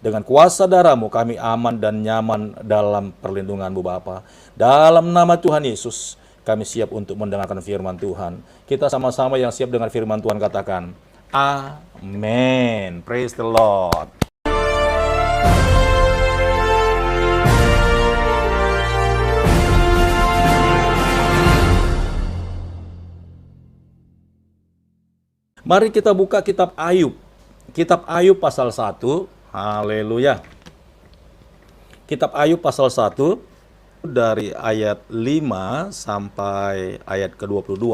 Dengan kuasa darah-Mu kami aman dan nyaman dalam perlindungan-Mu Bapa. Dalam nama Tuhan Yesus, kami siap untuk mendengarkan firman Tuhan. Kita sama-sama yang siap dengan firman Tuhan katakan, Amin. Praise the Lord. Mari kita buka kitab Ayub. Kitab Ayub pasal 1. Haleluya. Kitab Ayub pasal 1 dari ayat 5 sampai ayat ke-22.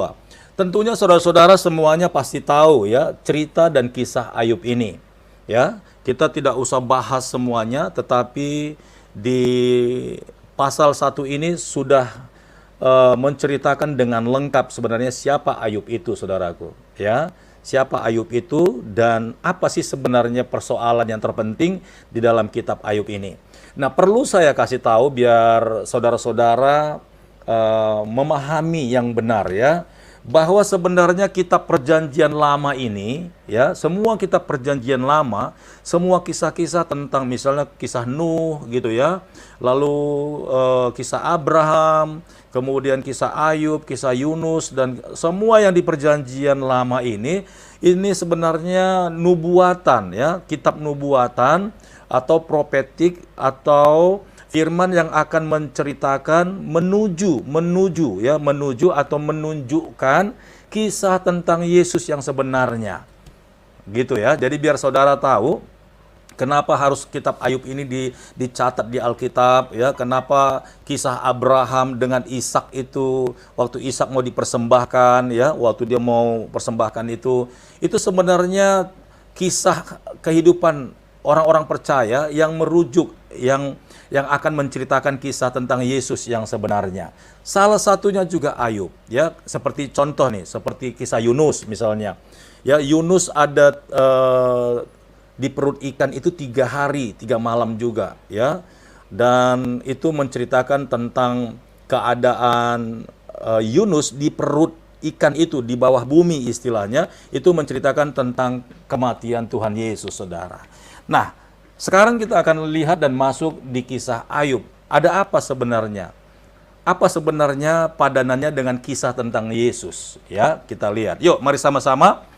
Tentunya saudara-saudara semuanya pasti tahu ya cerita dan kisah Ayub ini. Ya, kita tidak usah bahas semuanya, tetapi di pasal 1 ini sudah menceritakan dengan lengkap sebenarnya siapa Ayub itu, saudaraku. Ya, siapa Ayub itu dan apa sih sebenarnya persoalan yang terpenting di dalam kitab Ayub ini. Nah, perlu saya kasih tahu biar saudara-saudara memahami yang benar ya, bahwa sebenarnya kitab perjanjian lama ini ya, semua kitab perjanjian lama, semua kisah-kisah tentang misalnya kisah Nuh gitu ya, lalu kisah Abraham, kemudian kisah Ayub, kisah Yunus, dan semua yang di perjanjian lama ini sebenarnya nubuatan ya, kitab nubuatan atau profetik atau firman yang akan menceritakan menuju atau menunjukkan kisah tentang Yesus yang sebenarnya. Gitu ya. Jadi biar saudara tahu kenapa harus kitab Ayub ini dicatat di Alkitab ya, kenapa kisah Abraham dengan Ishak itu waktu Ishak mau dipersembahkan ya, waktu dia mau persembahkan itu sebenarnya kisah kehidupan orang-orang percaya yang merujuk yang akan menceritakan kisah tentang Yesus yang sebenarnya. Salah satunya juga Ayub ya, seperti contoh nih, seperti kisah Yunus misalnya. Ya, Yunus ada di perut ikan itu 3 hari 3 malam juga ya, dan itu menceritakan tentang keadaan Yunus di perut ikan itu, di bawah bumi istilahnya, itu menceritakan tentang kematian Tuhan Yesus, saudara. Nah, sekarang kita akan lihat dan masuk di kisah Ayub. Ada apa sebenarnya? Apa sebenarnya padanannya dengan kisah tentang Yesus? Ya, kita lihat. Yuk, mari sama-sama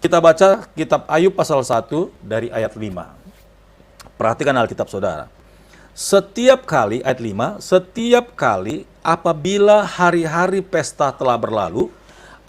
kita baca kitab Ayub pasal 1 dari ayat 5. Perhatikan Alkitab saudara. Setiap kali, ayat 5, setiap kali apabila hari-hari pesta telah berlalu,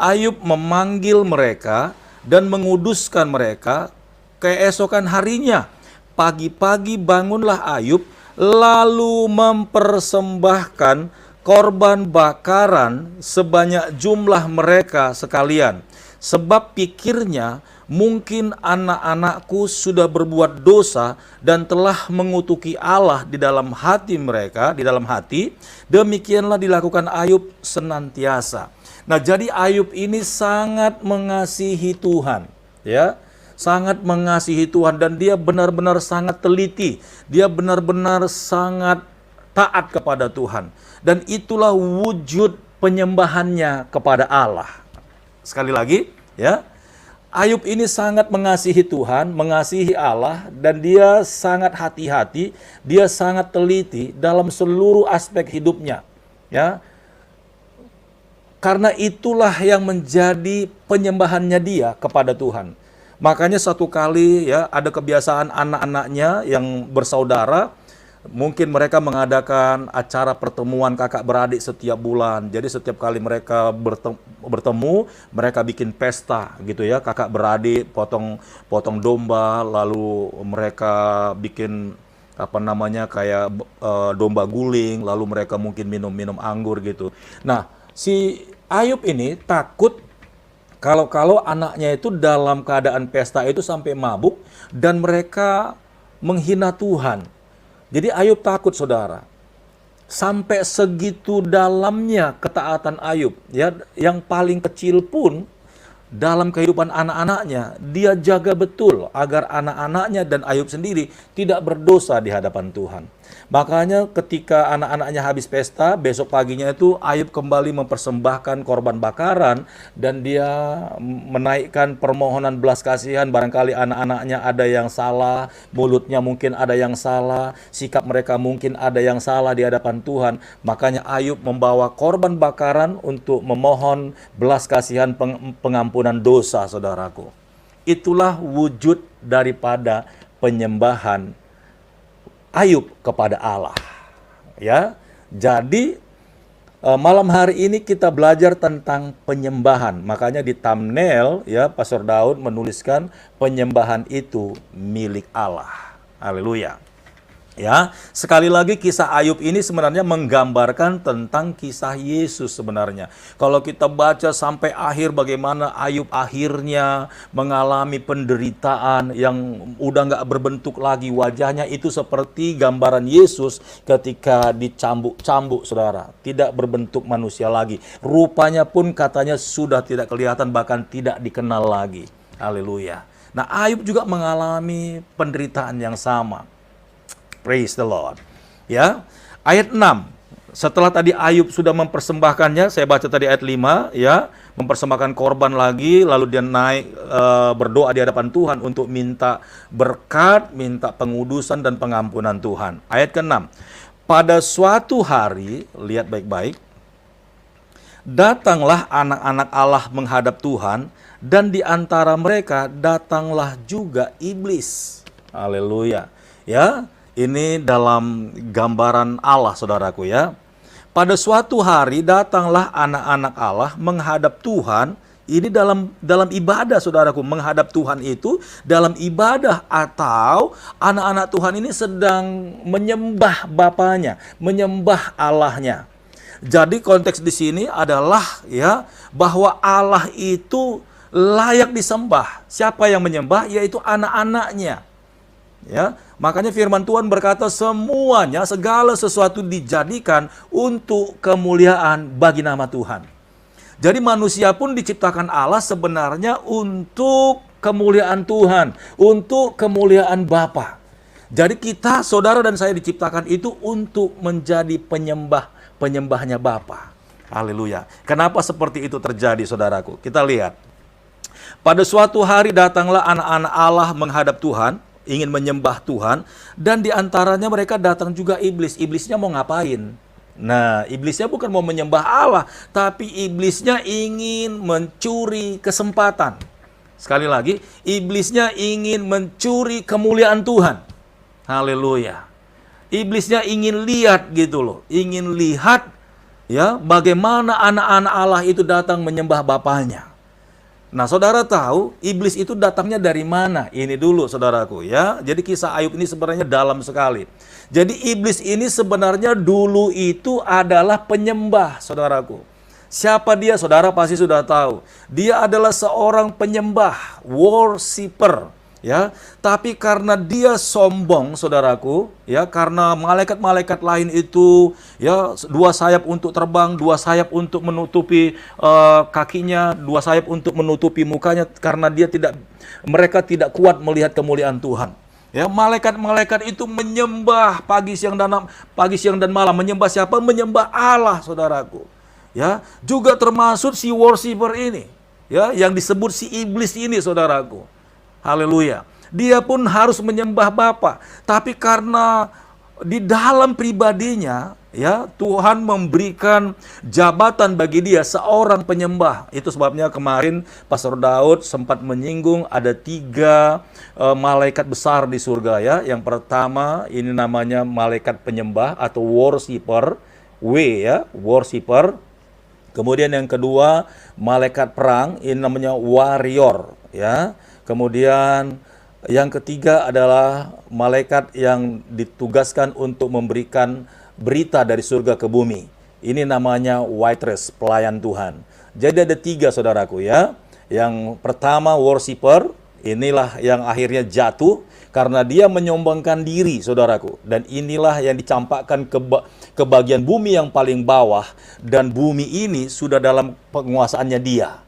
Ayub memanggil mereka dan menguduskan mereka keesokan harinya. Pagi-pagi bangunlah Ayub, lalu mempersembahkan korban bakaran sebanyak jumlah mereka sekalian. Sebab pikirnya, mungkin anak-anakku sudah berbuat dosa dan telah mengutuki Allah di dalam hati mereka, di dalam hati. Demikianlah dilakukan Ayub senantiasa. Nah, jadi Ayub ini sangat mengasihi Tuhan, ya. Sangat mengasihi Tuhan dan dia benar-benar sangat teliti. Dia benar-benar sangat taat kepada Tuhan. Dan itulah wujud penyembahannya kepada Allah. Sekali lagi, ya. Ayub ini sangat mengasihi Tuhan, mengasihi Allah, dan dia sangat hati-hati, dia sangat teliti dalam seluruh aspek hidupnya, ya. Karena itulah yang menjadi penyembahannya dia kepada Tuhan. Makanya satu kali ya ada kebiasaan anak-anaknya yang bersaudara, mungkin mereka mengadakan acara pertemuan kakak beradik setiap bulan. Jadi setiap kali mereka bertemu, mereka bikin pesta gitu ya, kakak beradik potong domba, lalu mereka bikin kayak domba guling, lalu mereka mungkin minum anggur gitu. Nah, si Ayub ini takut kalau anaknya itu dalam keadaan pesta itu sampai mabuk dan mereka menghina Tuhan. Jadi Ayub takut, saudara. Sampai segitu dalamnya ketaatan Ayub, ya, yang paling kecil pun dalam kehidupan anak-anaknya, dia jaga betul agar anak-anaknya dan Ayub sendiri tidak berdosa di hadapan Tuhan. Makanya ketika anak-anaknya habis pesta, besok paginya itu Ayub kembali mempersembahkan korban bakaran dan dia menaikkan permohonan belas kasihan. Barangkali anak-anaknya ada yang salah, mulutnya mungkin ada yang salah, sikap mereka mungkin ada yang salah di hadapan Tuhan. Makanya Ayub membawa korban bakaran untuk memohon belas kasihan pengampunan dosa, saudaraku. Itulah wujud daripada penyembahan Ayub kepada Allah. Ya. Jadi malam hari ini kita belajar tentang penyembahan. Makanya di thumbnail ya Pastor Daud menuliskan penyembahan itu milik Allah. Haleluya. Ya, sekali lagi kisah Ayub ini sebenarnya menggambarkan tentang kisah Yesus sebenarnya. Kalau kita baca sampai akhir bagaimana Ayub akhirnya mengalami penderitaan yang udah nggak berbentuk lagi wajahnya, itu seperti gambaran Yesus ketika dicambuk-cambuk, saudara. Tidak berbentuk manusia lagi. Rupanya pun katanya sudah tidak kelihatan, bahkan tidak dikenal lagi. Haleluya. Nah, Ayub juga mengalami penderitaan yang sama. Praise the Lord. Ya. Ayat 6. Setelah tadi Ayub sudah mempersembahkannya, saya baca tadi ayat 5 ya, mempersembahkan korban lagi, lalu dia naik berdoa di hadapan Tuhan untuk minta berkat, minta pengudusan dan pengampunan Tuhan. Ayat ke-6. Pada suatu hari, lihat baik-baik, datanglah anak-anak Allah menghadap Tuhan, dan di antara mereka datanglah juga iblis. Haleluya. Ya. Ini dalam gambaran Allah, saudaraku ya. Pada suatu hari datanglah anak-anak Allah menghadap Tuhan. Ini dalam ibadah, saudaraku. Menghadap Tuhan itu dalam ibadah, atau anak-anak Tuhan ini sedang menyembah Bapanya, menyembah Allahnya. Jadi konteks di sini adalah ya bahwa Allah itu layak disembah. Siapa yang menyembah? Yaitu anak-anaknya. Ya, makanya firman Tuhan berkata semuanya, segala sesuatu dijadikan untuk kemuliaan bagi nama Tuhan. Jadi manusia pun diciptakan Allah sebenarnya untuk kemuliaan Tuhan, untuk kemuliaan Bapa. Jadi kita, saudara dan saya diciptakan itu untuk menjadi penyembahnya Bapa. Haleluya. Kenapa seperti itu terjadi, saudaraku? Kita lihat. Pada suatu hari datanglah anak-anak Allah menghadap Tuhan, ingin menyembah Tuhan, dan di antaranya mereka datang juga iblis. Iblisnya mau ngapain? Nah, iblisnya bukan mau menyembah Allah, tapi iblisnya ingin mencuri kesempatan. Sekali lagi, iblisnya ingin mencuri kemuliaan Tuhan. Haleluya. Iblisnya ingin lihat gitu loh, ingin lihat ya bagaimana anak-anak Allah itu datang menyembah Bapanya. Nah, saudara tahu iblis itu datangnya dari mana? Ini dulu, saudaraku ya. Jadi kisah Ayub ini sebenarnya dalam sekali. Jadi iblis ini sebenarnya dulu itu adalah penyembah, saudaraku. Siapa dia? Saudara pasti sudah tahu. Dia adalah seorang penyembah, worshipper. Ya, tapi karena dia sombong, saudaraku, ya, karena malaikat-malaikat lain itu, ya, dua sayap untuk terbang, dua sayap untuk menutupi kakinya, dua sayap untuk menutupi mukanya, karena mereka tidak kuat melihat kemuliaan Tuhan. Ya, malaikat-malaikat itu menyembah pagi, siang dan malam. Menyembah siapa? Menyembah Allah, saudaraku. Ya, juga termasuk si worshiper ini, ya, yang disebut si iblis ini, saudaraku. Haleluya. Dia pun harus menyembah Bapa. Tapi karena di dalam pribadinya, ya, Tuhan memberikan jabatan bagi dia seorang penyembah. Itu sebabnya kemarin Pastor Daud sempat menyinggung ada 3 malaikat besar di surga ya. Yang pertama ini namanya malaikat penyembah atau worshiper, ya, worshiper. Kemudian yang kedua malaikat perang, ini namanya warrior ya. Kemudian yang ketiga adalah malaikat yang ditugaskan untuk memberikan berita dari surga ke bumi. Ini namanya waitress, pelayan Tuhan. Jadi ada 3, saudaraku ya. Yang pertama worshiper, inilah yang akhirnya jatuh karena dia menyombongkan diri, saudaraku. Dan inilah yang dicampakkan ke bagian bumi yang paling bawah. Dan bumi ini sudah dalam penguasaannya dia.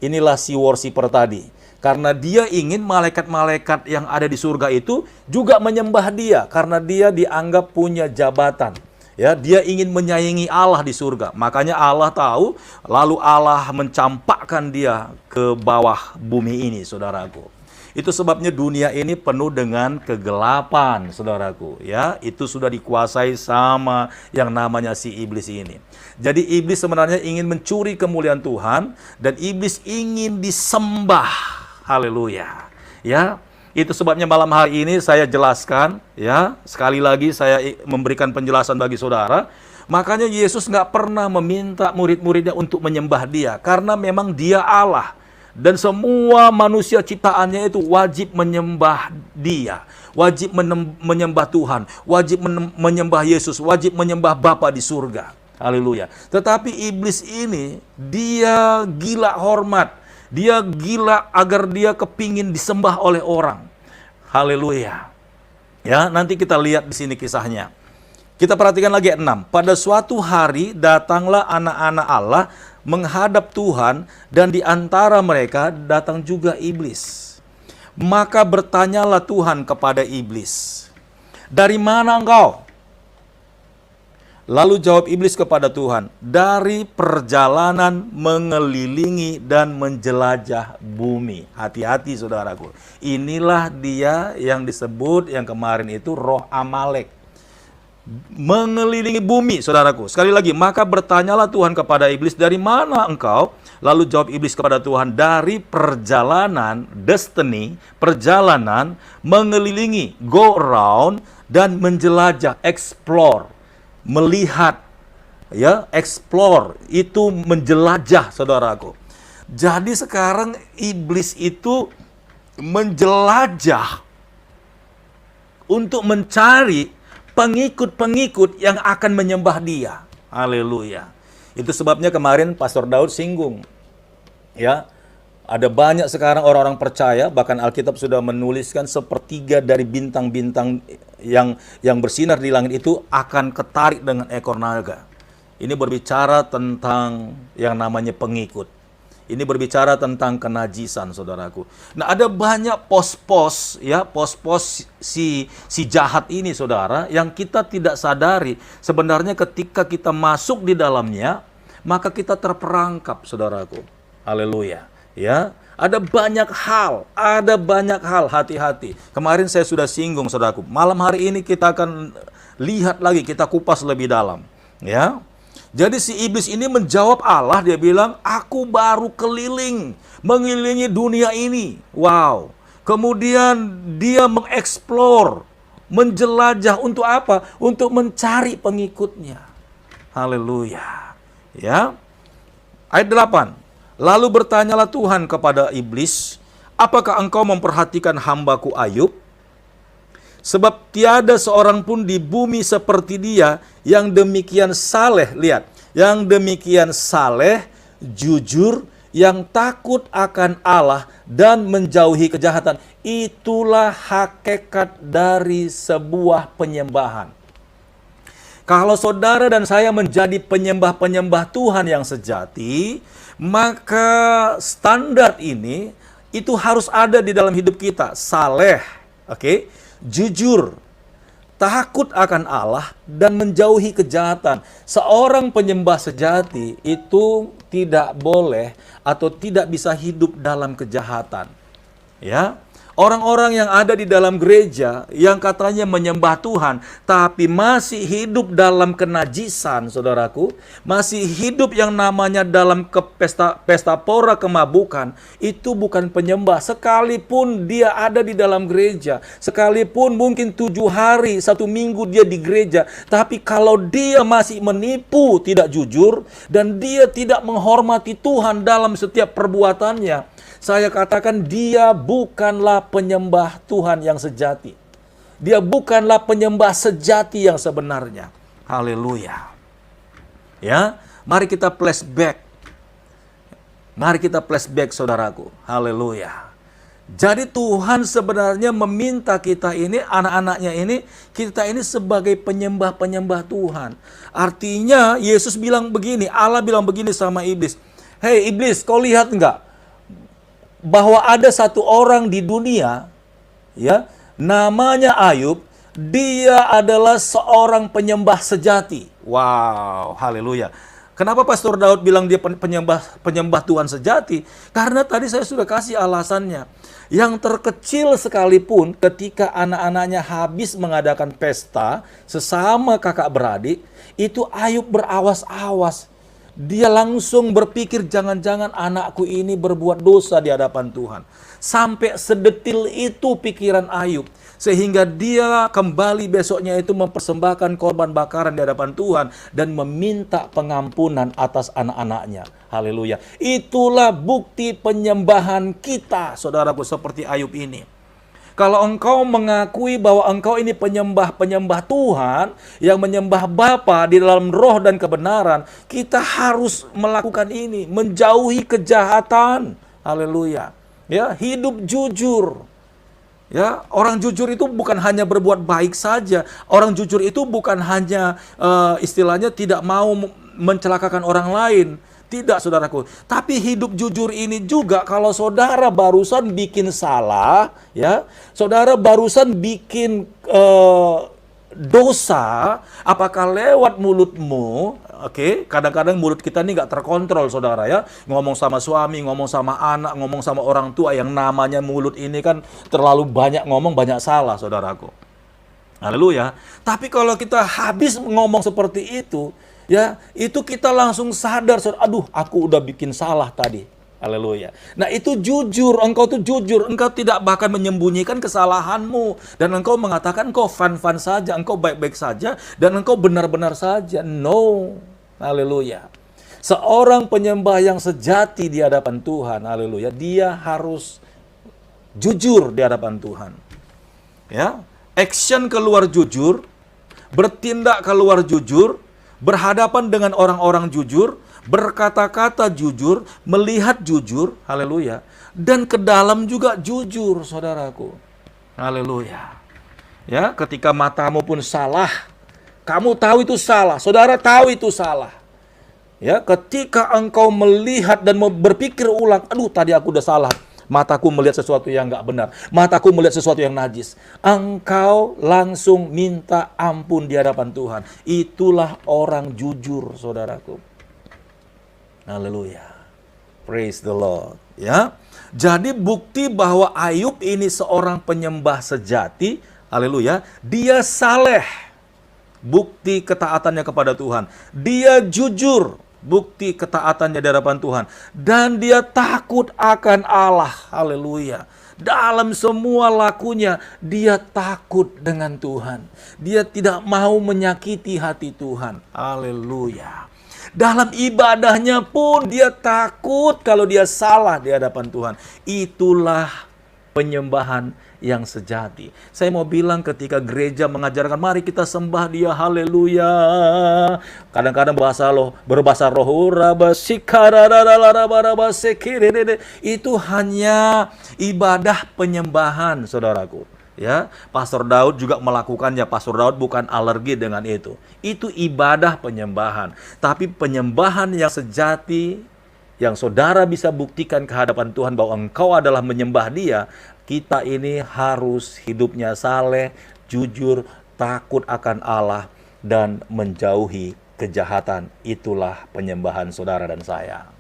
Inilah si worshiper tadi. Karena dia ingin malaikat-malaikat yang ada di surga itu juga menyembah dia. Karena dia dianggap punya jabatan. Ya, dia ingin menyayangi Allah di surga. Makanya Allah tahu, lalu Allah mencampakkan dia ke bawah bumi ini, saudaraku. Itu sebabnya dunia ini penuh dengan kegelapan, saudaraku. Ya, itu sudah dikuasai sama yang namanya si iblis ini. Jadi iblis sebenarnya ingin mencuri kemuliaan Tuhan dan iblis ingin disembah. Haleluya. Ya, itu sebabnya malam hari ini saya jelaskan, ya, sekali lagi saya memberikan penjelasan bagi saudara. Makanya Yesus nggak pernah meminta murid-muridnya untuk menyembah dia, karena memang dia Allah. Dan semua manusia ciptaannya itu wajib menyembah dia, wajib menyembah Tuhan, wajib menyembah Yesus, wajib menyembah Bapa di surga. Haleluya. Tetapi iblis ini, dia gila hormat, dia gila agar dia kepingin disembah oleh orang. Haleluya. Ya, nanti kita lihat di sini kisahnya. Kita perhatikan lagi 6. Pada suatu hari datanglah anak-anak Allah menghadap Tuhan, dan di antara mereka datang juga iblis. Maka bertanyalah Tuhan kepada iblis, "Dari mana engkau?" Lalu jawab iblis kepada Tuhan, "Dari perjalanan mengelilingi dan menjelajah bumi." Hati-hati saudaraku. Inilah dia yang disebut yang kemarin itu roh Amalek. Mengelilingi bumi, saudaraku. Sekali lagi, maka bertanyalah Tuhan kepada iblis, "Dari mana engkau?" Lalu jawab iblis kepada Tuhan, "Dari perjalanan, destiny, perjalanan, mengelilingi, go around, dan menjelajah, explore, melihat, ya, explore, itu menjelajah, saudaraku." Jadi sekarang iblis itu menjelajah untuk mencari pengikut-pengikut yang akan menyembah dia. Haleluya. Itu sebabnya kemarin Pastor Daud singgung. Ya, ada banyak sekarang orang-orang percaya, bahkan Alkitab sudah menuliskan sepertiga dari bintang-bintang yang bersinar di langit itu akan ketarik dengan ekor naga. Ini berbicara tentang yang namanya pengikut. Ini berbicara tentang kenajisan, saudaraku. Nah, ada banyak pos-pos, ya, pos-pos si jahat ini, saudara, yang kita tidak sadari. Sebenarnya ketika kita masuk di dalamnya, maka kita terperangkap, saudaraku. Haleluya. Ya, ada banyak hal, hati-hati. Kemarin saya sudah singgung, saudaraku. Malam hari ini kita akan lihat lagi, kita kupas lebih dalam. Ya. Jadi si iblis ini menjawab Allah, dia bilang, "Aku baru keliling, mengelilingi dunia ini." Wow. Kemudian dia mengeksplor, menjelajah untuk apa? Untuk mencari pengikutnya. Haleluya. Ya. Ayat 8. Lalu bertanyalah Tuhan kepada iblis, "Apakah engkau memperhatikan hambaku Ayub? Sebab tiada seorang pun di bumi seperti dia yang demikian saleh." Lihat, yang demikian saleh, jujur, yang takut akan Allah dan menjauhi kejahatan. Itulah hakikat dari sebuah penyembahan. Kalau saudara dan saya menjadi penyembah-penyembah Tuhan yang sejati, maka standar ini itu harus ada di dalam hidup kita. Saleh, oke? Jujur, takut akan Allah, dan menjauhi kejahatan. Seorang penyembah sejati itu tidak boleh atau tidak bisa hidup dalam kejahatan. Ya, orang-orang yang ada di dalam gereja yang katanya menyembah Tuhan tapi masih hidup dalam kenajisan, saudaraku, masih hidup yang namanya dalam pesta pora kemabukan, itu bukan penyembah. Sekalipun dia ada di dalam gereja, sekalipun mungkin 7 hari 1 minggu dia di gereja, tapi kalau dia masih menipu, tidak jujur, dan dia tidak menghormati Tuhan dalam setiap perbuatannya, saya katakan dia bukanlah penyembah Tuhan yang sejati. Dia bukanlah penyembah sejati yang sebenarnya. Haleluya. Ya, mari kita flashback. Mari kita flashback, saudaraku. Haleluya. Jadi Tuhan sebenarnya meminta kita ini, anak-anaknya ini, kita ini sebagai penyembah-penyembah Tuhan. Artinya Yesus bilang begini, Allah bilang begini sama iblis. "Hei iblis, kau lihat enggak? bahwa ada satu orang di dunia, ya, namanya Ayub. Dia adalah seorang penyembah sejati. Wow, haleluya. Kenapa Pastor Daud bilang dia penyembah Tuhan sejati? Karena tadi saya sudah kasih alasannya. Yang terkecil sekalipun ketika anak-anaknya habis mengadakan pesta sesama kakak beradik, itu Ayub berawas-awas. Dia langsung berpikir, jangan-jangan anakku ini berbuat dosa di hadapan Tuhan. Sampai sedetil itu pikiran Ayub. Sehingga dia kembali besoknya itu mempersembahkan korban bakaran di hadapan Tuhan dan meminta pengampunan atas anak-anaknya. Haleluya. Itulah bukti penyembahan kita, saudaraku, seperti Ayub ini. Kalau engkau mengakui bahwa engkau ini penyembah Tuhan, yang menyembah Bapa di dalam roh dan kebenaran, kita harus melakukan ini, menjauhi kejahatan. Haleluya. Ya, hidup jujur. Ya, orang jujur itu bukan hanya berbuat baik saja. Orang jujur itu bukan hanya istilahnya tidak mau mencelakakan orang lain. Tidak, saudaraku. Tapi hidup jujur ini juga kalau saudara barusan bikin salah, ya, saudara barusan bikin dosa, apakah lewat mulutmu? Oke, kadang-kadang mulut kita ini nggak terkontrol, saudara, ya. Ngomong sama suami, ngomong sama anak, ngomong sama orang tua, yang namanya mulut ini kan terlalu banyak ngomong, banyak salah, saudaraku. Haleluya. Tapi kalau kita habis ngomong seperti itu, ya, itu kita langsung sadar, saudara, aduh, aku udah bikin salah tadi. Haleluya. Nah, itu jujur, engkau tuh jujur, engkau tidak bahkan menyembunyikan kesalahanmu, dan engkau mengatakan engkau fun-fun saja, engkau baik-baik saja, dan engkau benar-benar saja. No. Haleluya. Seorang penyembah yang sejati di hadapan Tuhan, haleluya, dia harus jujur di hadapan Tuhan. Ya, action keluar jujur, bertindak keluar jujur, berhadapan dengan orang-orang jujur, berkata-kata jujur, melihat jujur, haleluya, dan ke dalam juga jujur, saudaraku. Haleluya. Ya, ketika matamu pun salah, kamu tahu itu salah, saudara tahu itu salah. Ya, ketika engkau melihat dan berpikir ulang, aduh, tadi aku udah salah. Mataku melihat sesuatu yang nggak benar. Mataku melihat sesuatu yang najis. Engkau langsung minta ampun di hadapan Tuhan. Itulah orang jujur, saudaraku. Haleluya. Praise the Lord. Ya. Jadi bukti bahwa Ayub ini seorang penyembah sejati. Haleluya. Dia saleh. Bukti ketaatannya kepada Tuhan. Dia jujur. Bukti ketaatannya di hadapan Tuhan. Dan dia takut akan Allah. Haleluya. Dalam semua lakunya, dia takut dengan Tuhan. Dia tidak mau menyakiti hati Tuhan. Haleluya. Dalam ibadahnya pun dia takut kalau dia salah di hadapan Tuhan. Itulah penyembahan yang sejati. Saya mau bilang ketika gereja mengajarkan, mari kita sembah dia, haleluya. Kadang-kadang berbahasa roh, itu hanya ibadah penyembahan, saudaraku. Ya, Pastor Daud juga melakukannya. Pastor Daud bukan alergi dengan itu. Itu ibadah penyembahan. Tapi penyembahan yang sejati, yang saudara bisa buktikan ke hadapan Tuhan bahwa engkau adalah menyembah dia, kita ini harus hidupnya saleh, jujur, takut akan Allah, dan menjauhi kejahatan. Itulah penyembahan saudara dan saya.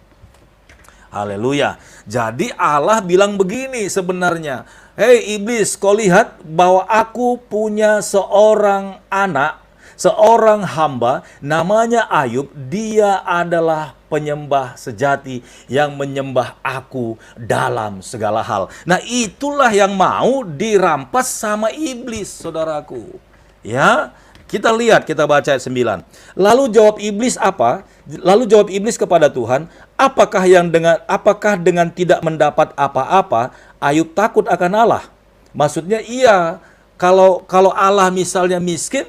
Haleluya. Jadi Allah bilang begini sebenarnya, hei iblis, kau lihat bahwa aku punya seorang anak, seorang hamba, namanya Ayub. Dia adalah penyembah sejati yang menyembah aku dalam segala hal. Nah, itulah yang mau dirampas sama iblis, saudaraku. Ya, kita lihat, kita baca ayat 9. Lalu jawab iblis apa? Lalu jawab iblis kepada Tuhan, apakah dengan tidak mendapat apa-apa, Ayub takut akan Allah? Maksudnya iya, kalau Allah misalnya miskin,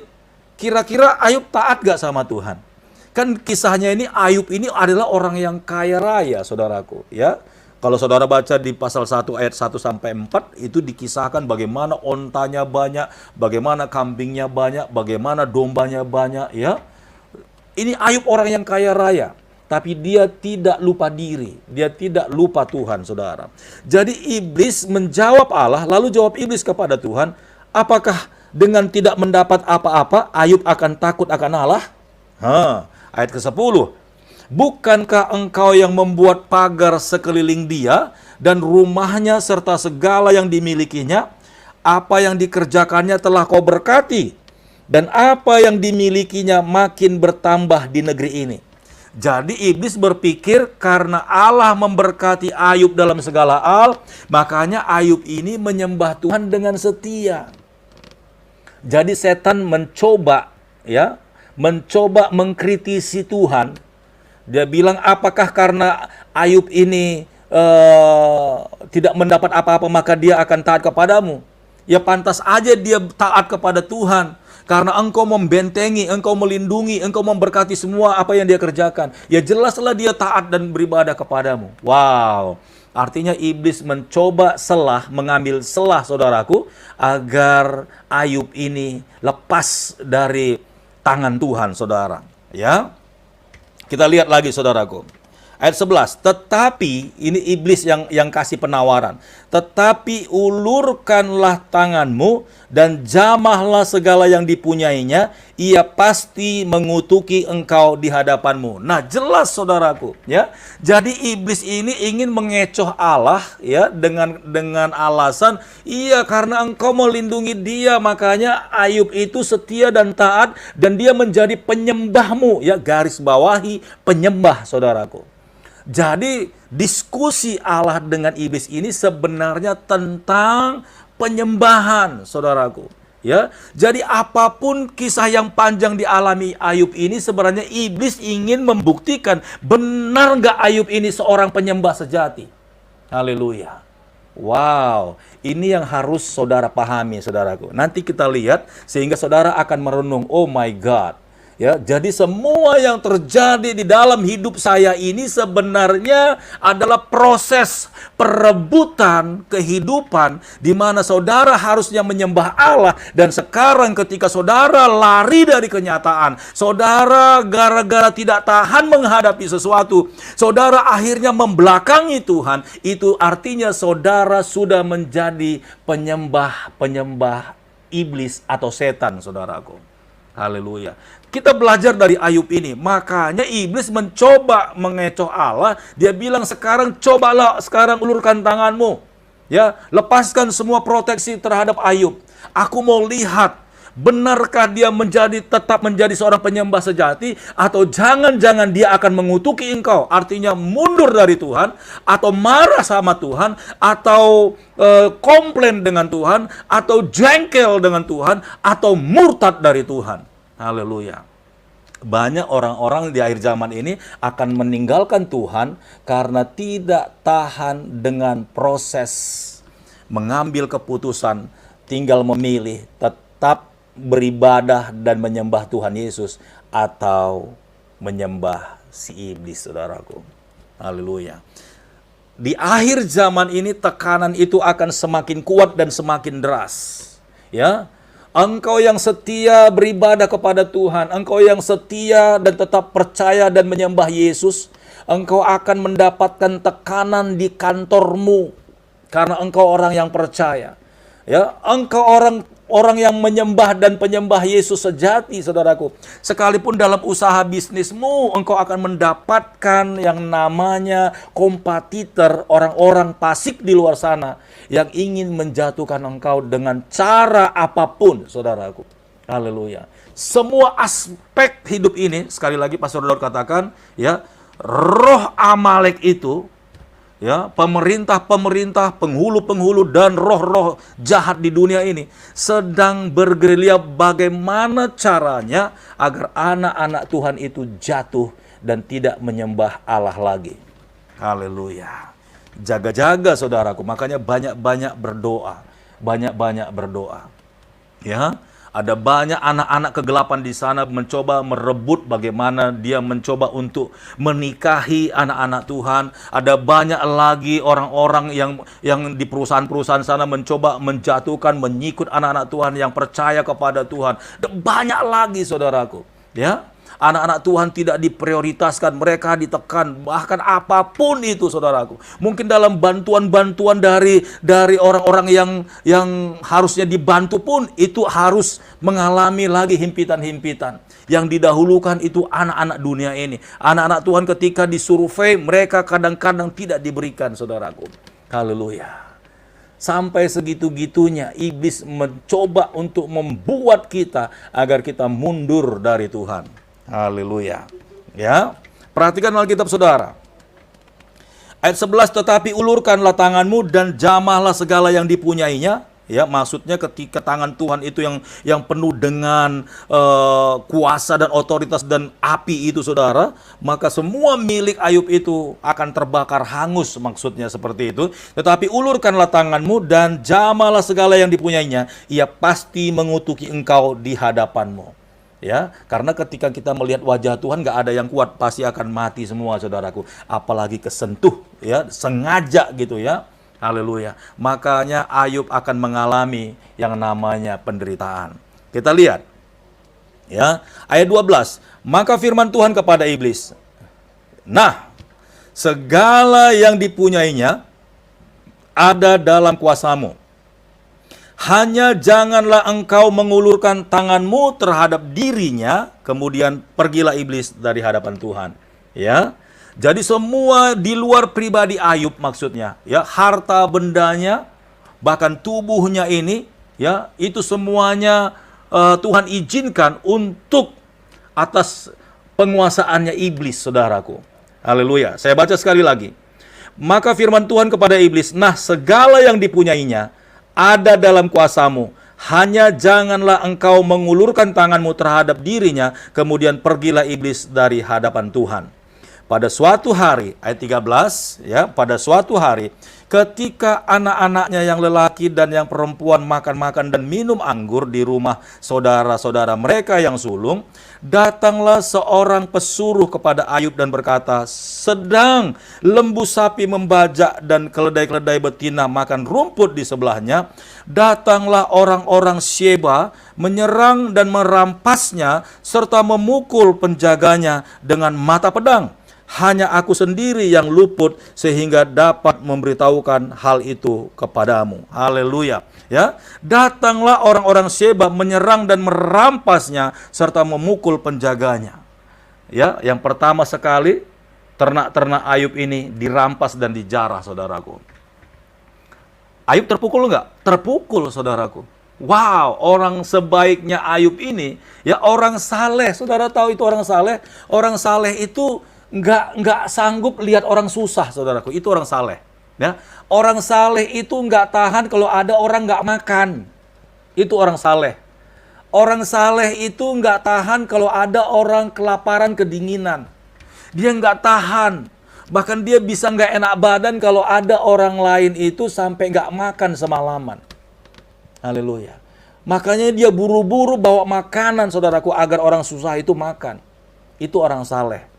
kira-kira Ayub taat gak sama Tuhan? Kan kisahnya ini, Ayub ini adalah orang yang kaya raya, saudaraku. Ya, kalau saudara baca di pasal 1 ayat 1 sampai 4, itu dikisahkan bagaimana ontanya banyak, bagaimana kambingnya banyak, bagaimana dombanya banyak. Ya, ini Ayub orang yang kaya raya. tapi dia tidak lupa diri. Dia tidak lupa Tuhan, saudara. Jadi iblis menjawab Allah, lalu jawab iblis kepada Tuhan, apakah dengan tidak mendapat apa-apa, Ayub akan takut akan Allah? Ayat ke-10. Bukankah engkau yang membuat pagar sekeliling dia dan rumahnya serta segala yang dimilikinya? Apa yang dikerjakannya telah kau berkati, dan apa yang dimilikinya makin bertambah di negeri ini. Jadi iblis berpikir karena Allah memberkati Ayub dalam segala hal, makanya Ayub ini menyembah Tuhan dengan setia. Jadi setan mencoba mengkritisi Tuhan. Dia bilang, apakah karena Ayub ini tidak mendapat apa-apa maka dia akan taat kepadamu? Ya pantas aja dia taat kepada Tuhan, karena engkau membentengi, engkau melindungi, engkau memberkati semua apa yang dia kerjakan. Ya jelaslah dia taat dan beribadah kepadamu. Wow. Artinya iblis mencoba mengambil celah, saudaraku, agar Ayub ini lepas dari tangan Tuhan, saudara. Ya. Kita lihat lagi, saudaraku. Ayat 11. Tetapi, ini iblis yang kasih penawaran. Tetapi ulurkanlah tanganmu dan jamahlah segala yang dipunyainya, ia pasti mengutuki engkau di hadapanmu. Nah, jelas saudaraku, ya. Jadi iblis ini ingin mengecoh Allah, ya, dengan alasan, iya karena engkau melindungi dia, makanya Ayub itu setia dan taat dan dia menjadi penyembahmu, ya, garis bawahi penyembah, saudaraku. Jadi diskusi Allah dengan iblis ini sebenarnya tentang penyembahan, saudaraku. Ya, jadi apapun kisah yang panjang dialami Ayub ini, sebenarnya iblis ingin membuktikan benar nggak Ayub ini seorang penyembah sejati. Haleluya. Wow, ini yang harus saudara pahami, saudaraku. Nanti kita lihat sehingga saudara akan merenung, oh my God. Ya, jadi semua yang terjadi di dalam hidup saya ini sebenarnya adalah proses perebutan kehidupan di mana saudara harusnya menyembah Allah, dan sekarang ketika saudara lari dari kenyataan, saudara gara-gara tidak tahan menghadapi sesuatu, saudara akhirnya membelakangi Tuhan, itu artinya saudara sudah menjadi penyembah iblis atau setan, saudaraku. Haleluya. Kita belajar dari Ayub ini. Makanya iblis mencoba mengecoh Allah. Dia bilang, cobalah sekarang ulurkan tanganmu. Ya, lepaskan semua proteksi terhadap Ayub. Aku mau lihat, benarkah dia tetap menjadi seorang penyembah sejati, atau jangan-jangan dia akan mengutuki engkau. Artinya mundur dari Tuhan, atau marah sama Tuhan, atau komplain dengan Tuhan, atau jengkel dengan Tuhan, atau murtad dari Tuhan. Haleluya. Banyak orang-orang di akhir zaman ini akan meninggalkan Tuhan karena tidak tahan dengan proses mengambil keputusan, tinggal memilih tetap beribadah dan menyembah Tuhan Yesus atau menyembah si iblis, saudaraku. Haleluya. Di akhir zaman ini tekanan itu akan semakin kuat dan semakin deras. Ya. Engkau yang setia beribadah kepada Tuhan, engkau yang setia dan tetap percaya dan menyembah Yesus, engkau akan mendapatkan tekanan di kantormu karena engkau orang yang percaya. Ya, engkau orang yang menyembah dan penyembah Yesus sejati, saudaraku. Sekalipun dalam usaha bisnismu, engkau akan mendapatkan yang namanya kompetitor, orang-orang fasik di luar sana yang ingin menjatuhkan engkau dengan cara apapun, saudaraku. Haleluya. Semua aspek hidup ini, sekali lagi Pastor Daud katakan, ya, roh Amalek itu, ya, pemerintah-pemerintah, penghulu-penghulu, dan roh-roh jahat di dunia ini sedang bergerilya bagaimana caranya agar anak-anak Tuhan itu jatuh dan tidak menyembah Allah lagi. Haleluya. Jaga-jaga, saudaraku. Makanya banyak-banyak berdoa. Banyak-banyak berdoa. Ya. Ada banyak anak-anak kegelapan di sana mencoba merebut bagaimana dia mencoba untuk menikahi anak-anak Tuhan. Ada banyak lagi orang-orang yang di perusahaan-perusahaan sana mencoba menjatuhkan, menyikut anak-anak Tuhan yang percaya kepada Tuhan. Dan banyak lagi, saudaraku. Ya, Anak-anak Tuhan tidak diprioritaskan, mereka ditekan, bahkan apapun itu saudaraku. Mungkin dalam bantuan-bantuan dari orang-orang yang harusnya dibantu pun itu harus mengalami lagi himpitan-himpitan. Yang didahulukan itu anak-anak dunia ini. Anak-anak Tuhan ketika disurvei, mereka kadang-kadang tidak diberikan, saudaraku. Haleluya. Sampai segitu-gitunya iblis mencoba untuk membuat kita agar kita mundur dari Tuhan. Haleluya. Ya. Perhatikan Alkitab saudara. Ayat 11, tetapi ulurkanlah tanganmu dan jamahlah segala yang dipunyainya. Ya, maksudnya ketika tangan Tuhan itu yang penuh dengan kuasa dan otoritas dan api itu saudara, maka semua milik Ayub itu akan terbakar hangus, maksudnya seperti itu. Tetapi ulurkanlah tanganmu dan jamahlah segala yang dipunyainya, ia pasti mengutuki engkau di hadapanmu. Ya, karena ketika kita melihat wajah Tuhan nggak ada yang kuat, pasti akan mati semua saudaraku. Apalagi kesentuh, ya, sengaja gitu ya. Haleluya. Makanya Ayub akan mengalami yang namanya penderitaan. Kita lihat. Ya, ayat 12. Maka firman Tuhan kepada iblis. Nah, segala yang dipunyainya ada dalam kuasamu. Hanya janganlah engkau mengulurkan tanganmu terhadap dirinya, kemudian pergilah iblis dari hadapan Tuhan. Ya. Jadi semua di luar pribadi Ayub maksudnya, ya, harta bendanya, bahkan tubuhnya ini, ya, itu semuanya Tuhan izinkan untuk atas penguasaannya iblis, saudaraku. Haleluya. Saya baca sekali lagi. Maka firman Tuhan kepada iblis, nah segala yang dipunyainya ada dalam kuasamu. Hanya janganlah engkau mengulurkan tanganmu terhadap dirinya, kemudian pergilah iblis dari hadapan Tuhan. Pada suatu hari, ayat 13, ya, pada suatu hari, ketika anak-anaknya yang lelaki dan yang perempuan makan-makan dan minum anggur di rumah saudara-saudara mereka yang sulung, datanglah seorang pesuruh kepada Ayub dan berkata, sedang lembu sapi membajak dan keledai-keledai betina makan rumput di sebelahnya, datanglah orang-orang Sheba menyerang dan merampasnya serta memukul penjaganya dengan mata pedang. Hanya aku sendiri yang luput sehingga dapat memberitahukan hal itu kepadamu. Haleluya. Ya, datanglah orang-orang Sheba menyerang dan merampasnya serta memukul penjaganya. Ya, yang pertama sekali ternak-ternak Ayub ini dirampas dan dijarah, saudaraku. Ayub terpukul enggak? Terpukul, saudaraku. Wow, orang sebaiknya Ayub ini, ya, orang saleh. Saudara tahu itu orang saleh? Orang saleh itu nggak sanggup lihat orang susah, saudaraku. Itu orang saleh. Ya, orang saleh itu nggak tahan kalau ada orang nggak makan. Itu orang saleh. Orang saleh itu nggak tahan kalau ada orang kelaparan, kedinginan. Dia nggak tahan. Bahkan dia bisa nggak enak badan kalau ada orang lain itu sampai nggak makan semalaman. Haleluya. Makanya dia buru-buru bawa makanan, saudaraku, agar orang susah itu makan. Itu orang saleh.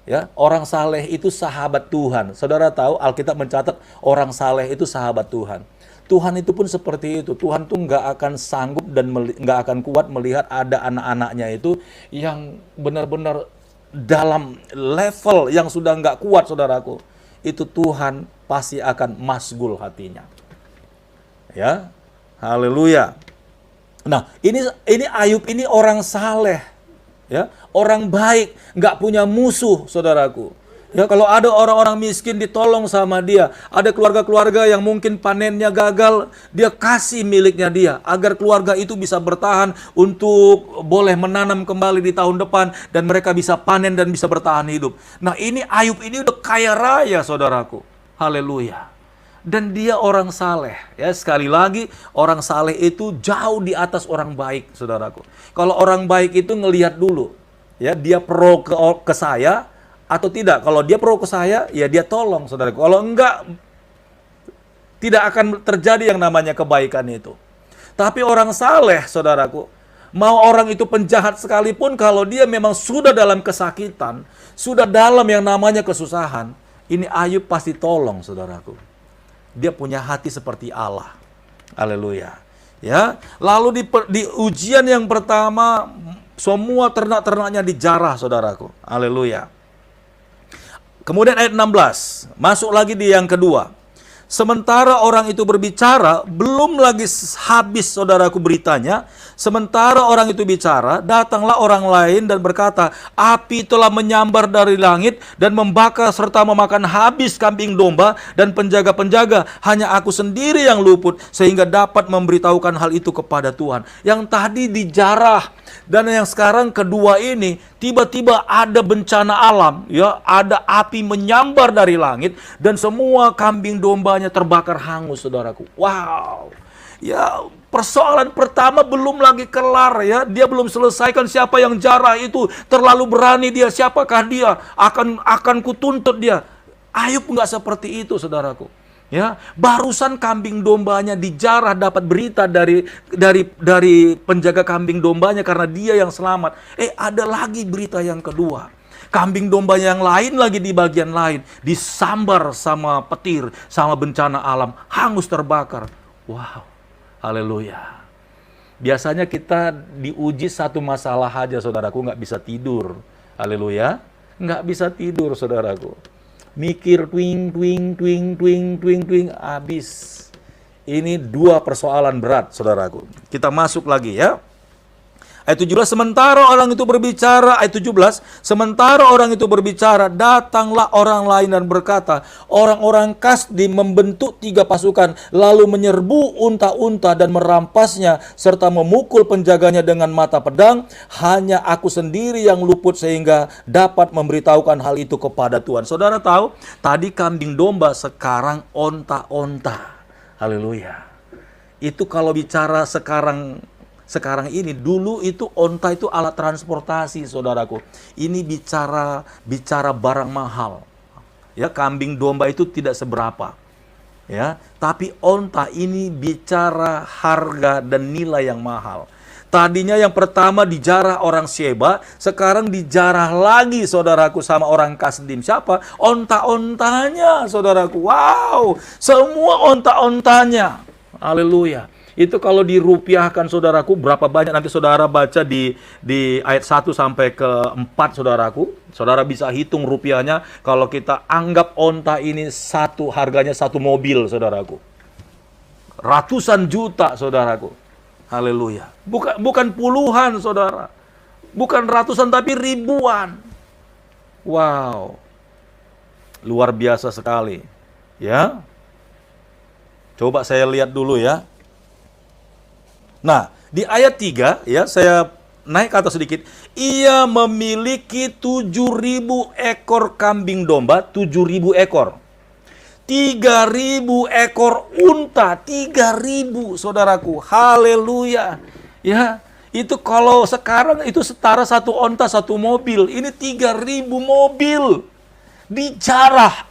Ya, orang saleh itu sahabat Tuhan. Saudara tahu Alkitab mencatat orang saleh itu sahabat Tuhan. Tuhan itu pun seperti itu. Tuhan tuh nggak akan sanggup dan nggak akan kuat melihat ada anak-anaknya itu yang benar-benar dalam level yang sudah nggak kuat, saudaraku. Itu Tuhan pasti akan masgul hatinya. Ya, haleluya. Nah, ini Ayub ini orang saleh. Ya, orang baik, nggak punya musuh, saudaraku. Ya, kalau ada orang-orang miskin ditolong sama dia, ada keluarga-keluarga yang mungkin panennya gagal, dia kasih miliknya dia agar keluarga itu bisa bertahan untuk boleh menanam kembali di tahun depan dan mereka bisa panen dan bisa bertahan hidup. Nah, ini Ayub ini udah kaya raya, saudaraku. Haleluya. Dan dia orang saleh. Ya, sekali lagi orang saleh itu jauh di atas orang baik, saudaraku. Kalau orang baik itu ngelihat dulu, ya, dia pro ke saya atau tidak. Kalau dia pro ke saya, ya dia tolong, saudaraku. Kalau enggak, tidak akan terjadi yang namanya kebaikan itu. Tapi orang saleh, saudaraku, mau orang itu penjahat sekalipun, kalau dia memang sudah dalam kesakitan, sudah dalam yang namanya kesusahan, ini Ayub pasti tolong, saudaraku. Dia punya hati seperti Allah. Haleluya. Ya, lalu di ujian yang pertama Semua ternak-ternaknya dijarah, saudaraku. Haleluya. Kemudian ayat 16, masuk lagi di yang kedua. Sementara orang itu berbicara, belum lagi habis, saudaraku, beritanya. Sementara orang itu bicara, datanglah orang lain dan berkata, api telah menyambar dari langit dan membakar serta memakan habis kambing domba dan penjaga-penjaga. Hanya aku sendiri yang luput, sehingga dapat memberitahukan hal itu kepada Tuhan. Yang tadi dijarah, dan yang sekarang kedua ini, tiba-tiba ada bencana alam, ya, ada api menyambar dari langit dan semua kambing dombanya terbakar hangus, saudaraku. Wow. Ya, persoalan pertama belum lagi kelar, ya. Dia belum selesaikan siapa yang jarah itu, terlalu berani dia, siapakah dia? Akan kutuntut dia. Ayub nggak seperti itu, saudaraku. Ya, barusan kambing dombanya dijarah, dapat berita dari penjaga kambing dombanya karena dia yang selamat. Ada lagi berita yang kedua. Kambing domba yang lain lagi di bagian lain disambar sama petir, sama bencana alam, hangus terbakar. Wow, haleluya. Biasanya kita diuji satu masalah aja, saudaraku, nggak bisa tidur. Haleluya, nggak bisa tidur, saudaraku. Mikir twing, twing, twing, twing, twing, twing, habis. Ini dua persoalan berat, saudaraku. Kita masuk lagi, ya. Ayat 17, sementara orang itu berbicara, ayat 17, sementara orang itu berbicara, datanglah orang lain dan berkata, orang-orang Kasdim membentuk 3 pasukan, lalu menyerbu unta-unta dan merampasnya, serta memukul penjaganya dengan mata pedang. Hanya aku sendiri yang luput sehingga dapat memberitahukan hal itu kepada Tuhan. Saudara tahu, tadi kambing domba, sekarang onta-onta. Haleluya. Itu kalau bicara sekarang ini, dulu itu onta itu alat transportasi, saudaraku. Ini bicara barang mahal. Ya, kambing domba itu tidak seberapa. Ya, tapi onta ini bicara harga dan nilai yang mahal. Tadinya yang pertama dijarah orang Sheba, sekarang dijarah lagi, saudaraku, sama orang Kasdim. Siapa? Onta-ontanya, saudaraku. Wow, semua onta-ontanya. Haleluya. Itu kalau dirupiahkan, saudaraku, berapa banyak? Nanti saudara baca di ayat 1 sampai ke 4, saudaraku. Saudara bisa hitung rupiahnya. Kalau kita anggap onta ini harganya satu mobil, saudaraku. Ratusan juta, saudaraku. Haleluya. Bukan puluhan, saudara. Bukan ratusan, tapi ribuan. Wow. Luar biasa sekali. Ya. Coba saya lihat dulu, ya. Nah, di ayat 3, ya, saya naik ke atas sedikit. Ia memiliki 7.000 ekor kambing domba, 7.000 ekor. 3.000 ekor unta, 3.000, saudaraku. Haleluya. Ya, itu kalau sekarang itu setara satu onta, satu mobil. Ini 3.000 mobil. Dijarah.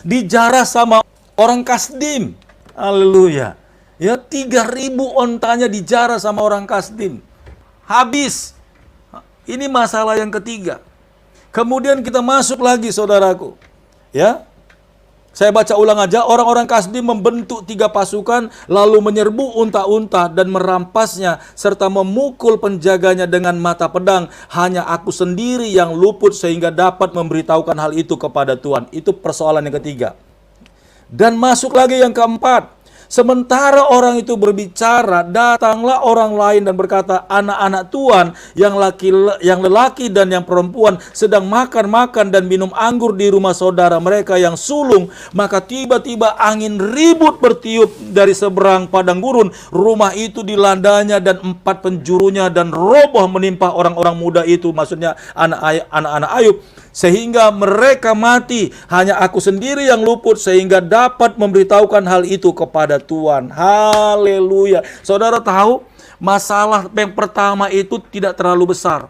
Dijarah sama orang Kasdim. Haleluya. Ya, 3.000 ontanya dijarah sama orang Kasdim. Habis. Ini masalah yang ketiga. Kemudian kita masuk lagi, saudaraku. Ya. Saya baca ulang aja. Orang-orang Kasdim membentuk 3 pasukan, lalu menyerbu unta-unta dan merampasnya, serta memukul penjaganya dengan mata pedang. Hanya aku sendiri yang luput sehingga dapat memberitahukan hal itu kepada Tuhan. Itu persoalan yang ketiga. Dan masuk lagi yang keempat. Sementara orang itu berbicara, datanglah orang lain dan berkata, anak-anak Tuhan yang lelaki dan yang perempuan sedang makan-makan dan minum anggur di rumah saudara mereka yang sulung. Maka tiba-tiba angin ribut bertiup dari seberang padang gurun. Rumah itu dilandanya dan 4 penjurunya dan roboh menimpa orang-orang muda itu, maksudnya anak-anak Ayub, sehingga mereka mati. Hanya aku sendiri yang luput sehingga dapat memberitahukan hal itu kepada Tuhan. Haleluya. Saudara tahu, masalah yang pertama itu tidak terlalu besar.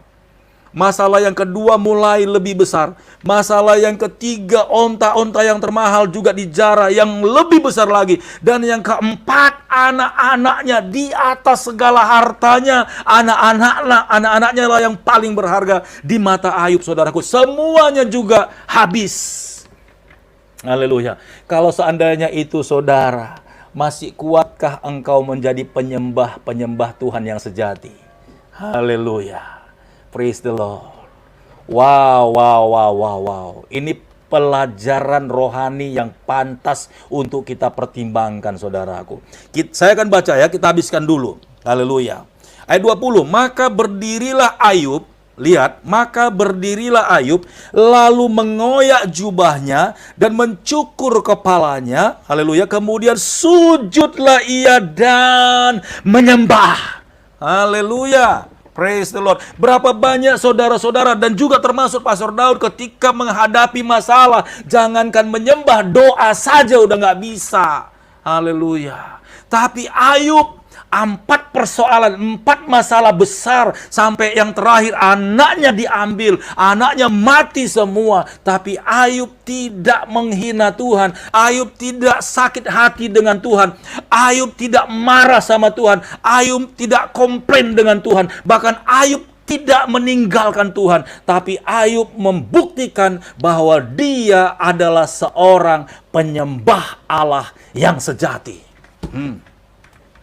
Masalah yang kedua mulai lebih besar. Masalah yang ketiga, onta-onta yang termahal juga dijarah, yang lebih besar lagi. Dan yang keempat, anak-anaknya di atas segala hartanya. Anak-anaknya lah yang paling berharga di mata Ayub, saudaraku. Semuanya juga habis. Haleluya. Kalau seandainya itu, saudara, masih kuatkah engkau menjadi penyembah Tuhan yang sejati? Haleluya. Praise the Lord. Wow, wow, wow, wow, wow. Ini pelajaran rohani yang pantas untuk kita pertimbangkan, saudaraku. Saya akan baca ya, kita habiskan dulu. Haleluya. Ayat 20, maka berdirilah Ayub, lihat, maka berdirilah Ayub, lalu mengoyak jubahnya dan mencukur kepalanya. Haleluya. Kemudian sujudlah ia dan menyembah. Haleluya. Praise the Lord. Berapa banyak saudara-saudara dan juga termasuk Pastor Daud ketika menghadapi masalah, jangankan menyembah, doa saja udah nggak bisa. Haleluya. Tapi Ayub, 4 persoalan, 4 masalah besar, sampai yang terakhir anaknya diambil, anaknya mati semua. Tapi Ayub tidak menghina Tuhan, Ayub tidak sakit hati dengan Tuhan, Ayub tidak marah sama Tuhan, Ayub tidak komplain dengan Tuhan, bahkan Ayub tidak meninggalkan Tuhan. Tapi Ayub membuktikan bahwa dia adalah seorang penyembah Allah yang sejati.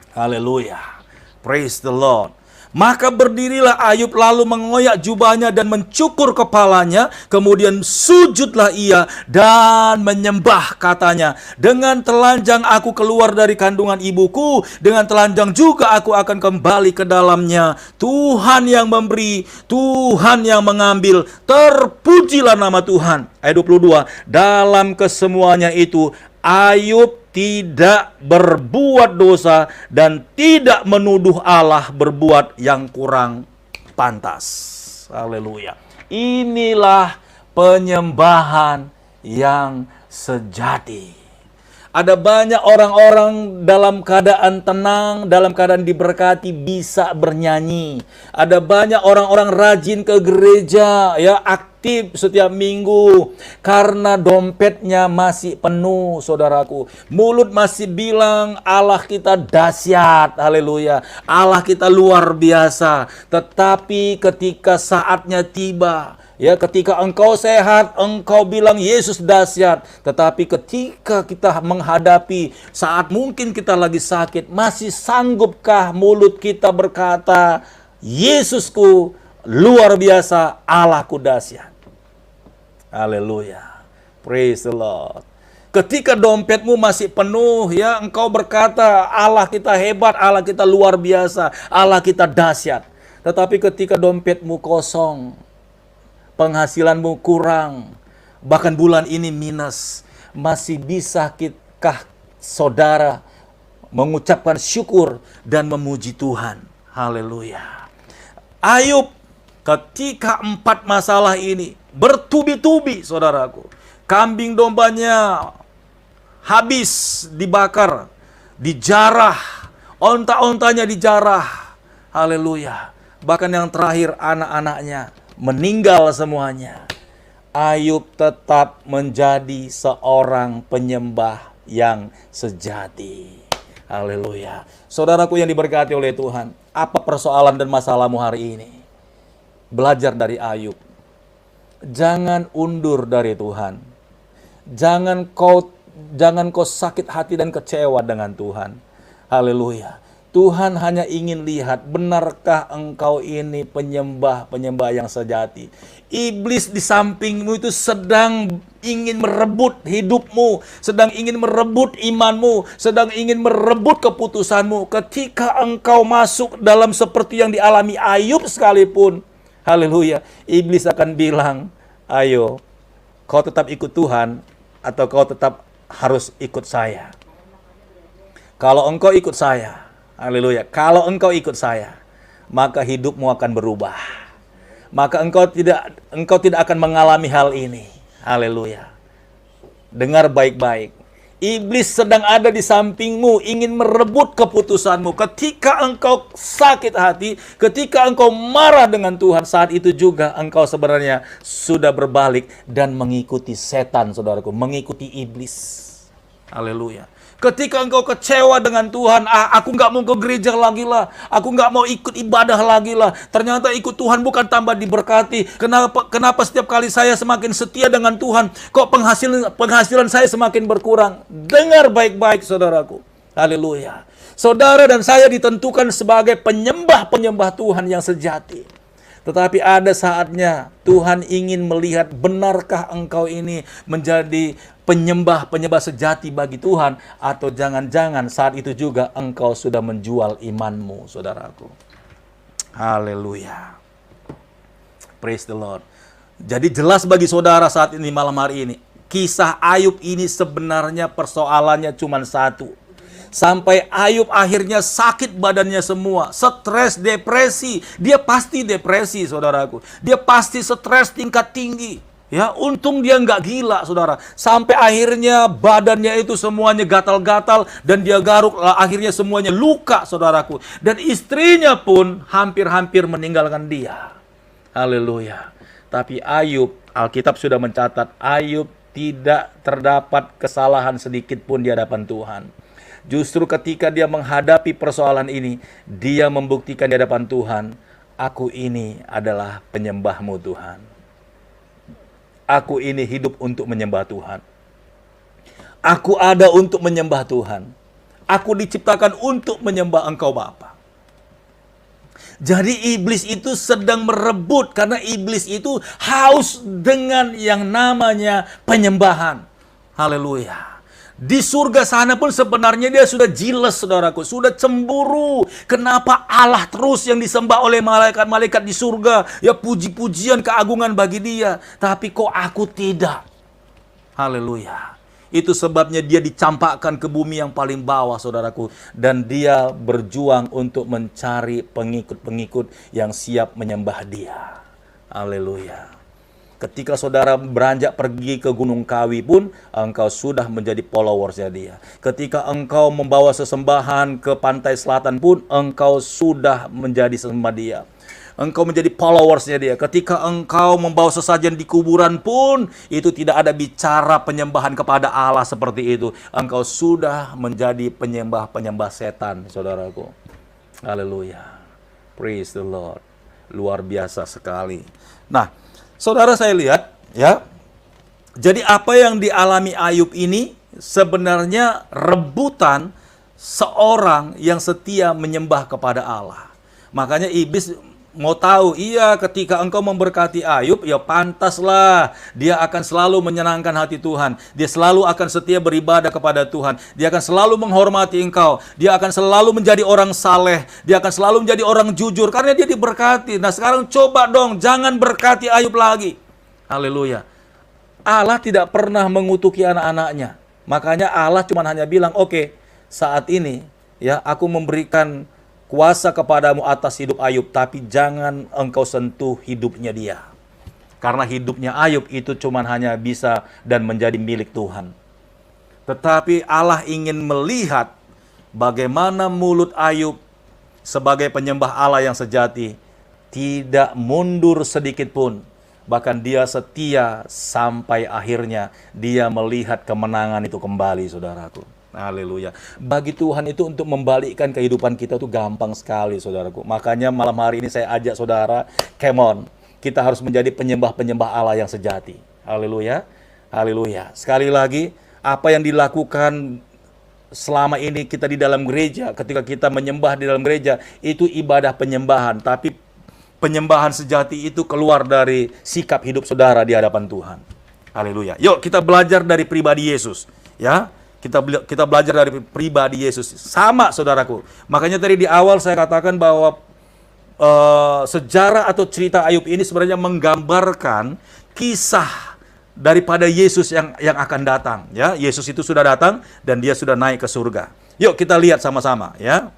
Haleluya. Praise the Lord. Maka berdirilah Ayub lalu mengoyak jubahnya dan mencukur kepalanya. Kemudian sujudlah ia dan menyembah, katanya. Dengan telanjang aku keluar dari kandungan ibuku, dengan telanjang juga aku akan kembali ke dalamnya. Tuhan yang memberi, Tuhan yang mengambil, terpujilah nama Tuhan. Ayat 22, dalam kesemuanya itu Ayub tidak berbuat dosa dan tidak menuduh Allah berbuat yang kurang pantas. Haleluya. Inilah penyembahan yang sejati. Ada banyak orang-orang dalam keadaan tenang, dalam keadaan diberkati, bisa bernyanyi. Ada banyak orang-orang rajin ke gereja, ya, aktif setiap minggu, karena dompetnya masih penuh, saudaraku. Mulut masih bilang Allah kita dahsyat, haleluya, Allah kita luar biasa. Tetapi ketika saatnya tiba, ya, ketika engkau sehat, engkau bilang Yesus dahsyat. Tetapi ketika kita menghadapi saat mungkin kita lagi sakit, masih sanggupkah mulut kita berkata, Yesusku luar biasa, Allahku dahsyat. Haleluya. Praise the Lord. Ketika dompetmu masih penuh, ya, engkau berkata Allah kita hebat, Allah kita luar biasa, Allah kita dahsyat. Tetapi ketika dompetmu kosong, penghasilanmu kurang, bahkan bulan ini minus, masih bisakah saudara mengucapkan syukur dan memuji Tuhan? Haleluya. Ayub ketika 4 masalah ini bertubi-tubi, saudaraku. Kambing dombanya habis dibakar, dijarah, onta-ontanya dijarah. Haleluya. Bahkan yang terakhir anak-anaknya meninggal semuanya. Ayub tetap menjadi seorang penyembah yang sejati. Haleluya. Saudaraku yang diberkati oleh Tuhan, apa persoalan dan masalahmu hari ini? Belajar dari Ayub. Jangan undur dari Tuhan. Jangan kau sakit hati dan kecewa dengan Tuhan. Haleluya. Tuhan hanya ingin lihat, benarkah engkau ini penyembah yang sejati. Iblis di sampingmu itu sedang ingin merebut hidupmu, sedang ingin merebut imanmu, sedang ingin merebut keputusanmu. Ketika engkau masuk dalam seperti yang dialami Ayub sekalipun, haleluya, iblis akan bilang, ayo, kau tetap ikut Tuhan atau kau tetap harus ikut saya. Kalau engkau ikut saya, haleluya, kalau engkau ikut saya, maka hidupmu akan berubah. Maka engkau tidak akan mengalami hal ini. Haleluya. Dengar baik-baik. Iblis sedang ada di sampingmu, ingin merebut keputusanmu. Ketika engkau sakit hati, ketika engkau marah dengan Tuhan, saat itu juga engkau sebenarnya sudah berbalik dan mengikuti setan, saudaraku, mengikuti iblis. Haleluya. Ketika engkau kecewa dengan Tuhan, aku nggak mau ke gereja lagi lah, aku nggak mau ikut ibadah lagi lah. Ternyata ikut Tuhan bukan tambah diberkati. Kenapa setiap kali saya semakin setia dengan Tuhan, kok penghasilan saya semakin berkurang? Dengar baik-baik, saudaraku. Haleluya. Saudara dan saya ditentukan sebagai penyembah-penyembah Tuhan yang sejati. Tetapi ada saatnya Tuhan ingin melihat, benarkah engkau ini menjadi penyembah-penyembah sejati bagi Tuhan, atau jangan-jangan saat itu juga engkau sudah menjual imanmu, saudaraku. Haleluya. Praise the Lord. Jadi jelas bagi saudara saat ini, malam hari ini, kisah Ayub ini sebenarnya persoalannya cuma satu. Sampai Ayub akhirnya sakit badannya semua, stres, depresi. Dia pasti depresi, saudaraku. Dia pasti stres tingkat tinggi. Ya, untung dia nggak gila, saudara. Sampai akhirnya badannya itu semuanya gatal-gatal dan dia garuk, akhirnya semuanya luka, saudaraku. Dan istrinya pun hampir-hampir meninggalkan dia. Haleluya. Tapi Ayub, Alkitab sudah mencatat, Ayub tidak terdapat kesalahan sedikit pun di hadapan Tuhan. Justru ketika dia menghadapi persoalan ini, dia membuktikan di hadapan Tuhan, aku ini adalah penyembah-Mu Tuhan. Aku ini hidup untuk menyembah Tuhan. Aku ada untuk menyembah Tuhan. Aku diciptakan untuk menyembah Engkau Bapa. Jadi iblis itu sedang merebut, karena iblis itu haus dengan yang namanya penyembahan. Haleluya. Di surga sana pun sebenarnya dia sudah jealous, saudaraku. Sudah cemburu. Kenapa Allah terus yang disembah oleh malaikat-malaikat di surga? Ya, puji-pujian, keagungan bagi dia. Tapi kok aku tidak? Haleluya. Itu sebabnya dia dicampakkan ke bumi yang paling bawah, saudaraku. Dan dia berjuang untuk mencari pengikut-pengikut yang siap menyembah dia. Haleluya. Ketika saudara beranjak pergi ke Gunung Kawi pun, engkau sudah menjadi followersnya dia. Ketika engkau membawa sesembahan ke pantai selatan pun, engkau sudah menjadi sesembah dia. Engkau menjadi followersnya dia. Ketika engkau membawa sesajen di kuburan pun, itu tidak ada bicara penyembahan kepada Allah seperti itu. Engkau sudah menjadi penyembah-penyembah setan, saudaraku. Haleluya. Praise the Lord. Luar biasa sekali. Nah, saudara, saya lihat ya. Jadi apa yang dialami Ayub ini sebenarnya rebutan seorang yang setia menyembah kepada Allah. Makanya iblis mau tahu, iya, ketika engkau memberkati Ayub, ya pantaslah dia akan selalu menyenangkan hati Tuhan. Dia selalu akan setia beribadah kepada Tuhan. Dia akan selalu menghormati engkau. Dia akan selalu menjadi orang saleh. Dia akan selalu menjadi orang jujur karena dia diberkati. Nah, sekarang coba dong, jangan berkati Ayub lagi. Haleluya. Allah tidak pernah mengutuki anak-anaknya. Makanya Allah cuma hanya bilang, oke, saat ini ya aku memberikan kuasa kepadamu atas hidup Ayub, tapi jangan engkau sentuh hidupnya dia. Karena hidupnya Ayub itu cuma hanya bisa dan menjadi milik Tuhan. Tetapi Allah ingin melihat bagaimana mulut Ayub sebagai penyembah Allah yang sejati tidak mundur sedikit pun. Bahkan dia setia sampai akhirnya dia melihat kemenangan itu kembali, saudaraku. Haleluya. Bagi Tuhan itu untuk membalikkan kehidupan kita itu gampang sekali, saudaraku. Makanya malam hari ini saya ajak saudara, come on. Kita harus menjadi penyembah-penyembah Allah yang sejati. Haleluya. Haleluya. Sekali lagi, apa yang dilakukan selama ini kita di dalam gereja, ketika kita menyembah di dalam gereja, itu ibadah penyembahan. Tapi penyembahan sejati itu keluar dari sikap hidup saudara di hadapan Tuhan. Haleluya. Yuk kita belajar dari pribadi Yesus. Ya. Kita belajar dari pribadi Yesus. Sama, saudaraku. Makanya tadi di awal saya katakan bahwa sejarah atau cerita Ayub ini sebenarnya menggambarkan kisah daripada Yesus yang akan datang. Ya, Yesus itu sudah datang dan dia sudah naik ke surga. Yuk kita lihat sama-sama, ya.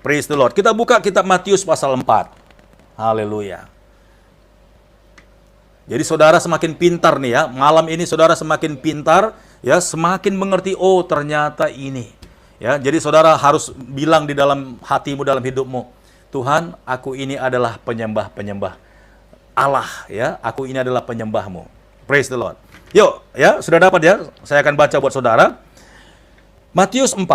Praise the Lord. Kita buka kitab Matius pasal 4. Haleluya. Jadi saudara semakin pintar nih ya. Malam ini saudara semakin pintar, ya, semakin mengerti, oh ternyata ini. Ya, jadi saudara harus bilang di dalam hatimu, dalam hidupmu, Tuhan, aku ini adalah penyembah-penyembah Allah, ya. Aku ini adalah penyembahmu. Praise the Lord. Yuk, ya, sudah dapat ya? Saya akan baca buat saudara. Matius 4.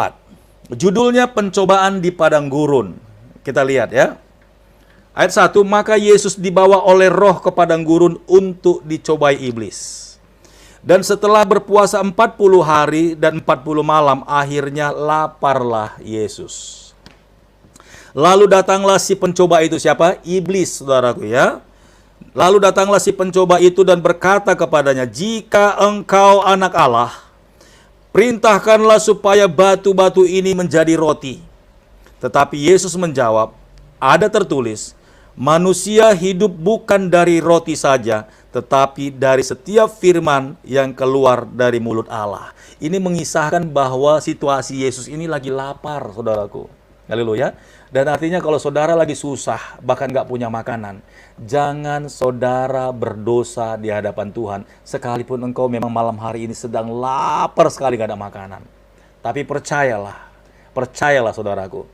Judulnya pencobaan di padang gurun. Kita lihat ya. Ayat 1, maka Yesus dibawa oleh roh ke padang gurun untuk dicobai iblis. Dan setelah berpuasa 40 hari dan 40 malam, akhirnya laparlah Yesus. Lalu datanglah si pencoba itu, siapa? Iblis, saudaraku ya. Lalu datanglah si pencoba itu dan berkata kepadanya, "Jika engkau anak Allah, perintahkanlah supaya batu-batu ini menjadi roti." Tetapi Yesus menjawab, "Ada tertulis, manusia hidup bukan dari roti saja, tetapi dari setiap firman yang keluar dari mulut Allah." Ini mengisahkan bahwa situasi Yesus ini lagi lapar, saudaraku. Haleluya. Dan artinya kalau saudara lagi susah, bahkan nggak punya makanan, jangan saudara berdosa di hadapan Tuhan, sekalipun engkau memang malam hari ini sedang lapar sekali nggak ada makanan. Tapi percayalah saudaraku,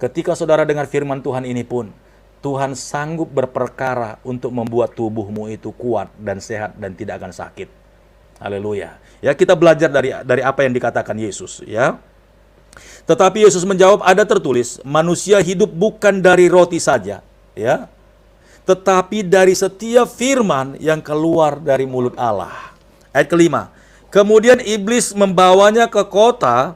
ketika saudara dengar firman Tuhan ini pun, Tuhan sanggup berperkara untuk membuat tubuhmu itu kuat dan sehat dan tidak akan sakit. Haleluya. Ya, kita belajar dari apa yang dikatakan Yesus, ya. Tetapi Yesus menjawab, "Ada tertulis, manusia hidup bukan dari roti saja, ya, tetapi dari setiap firman yang keluar dari mulut Allah." Ayat kelima. Kemudian iblis membawanya ke kota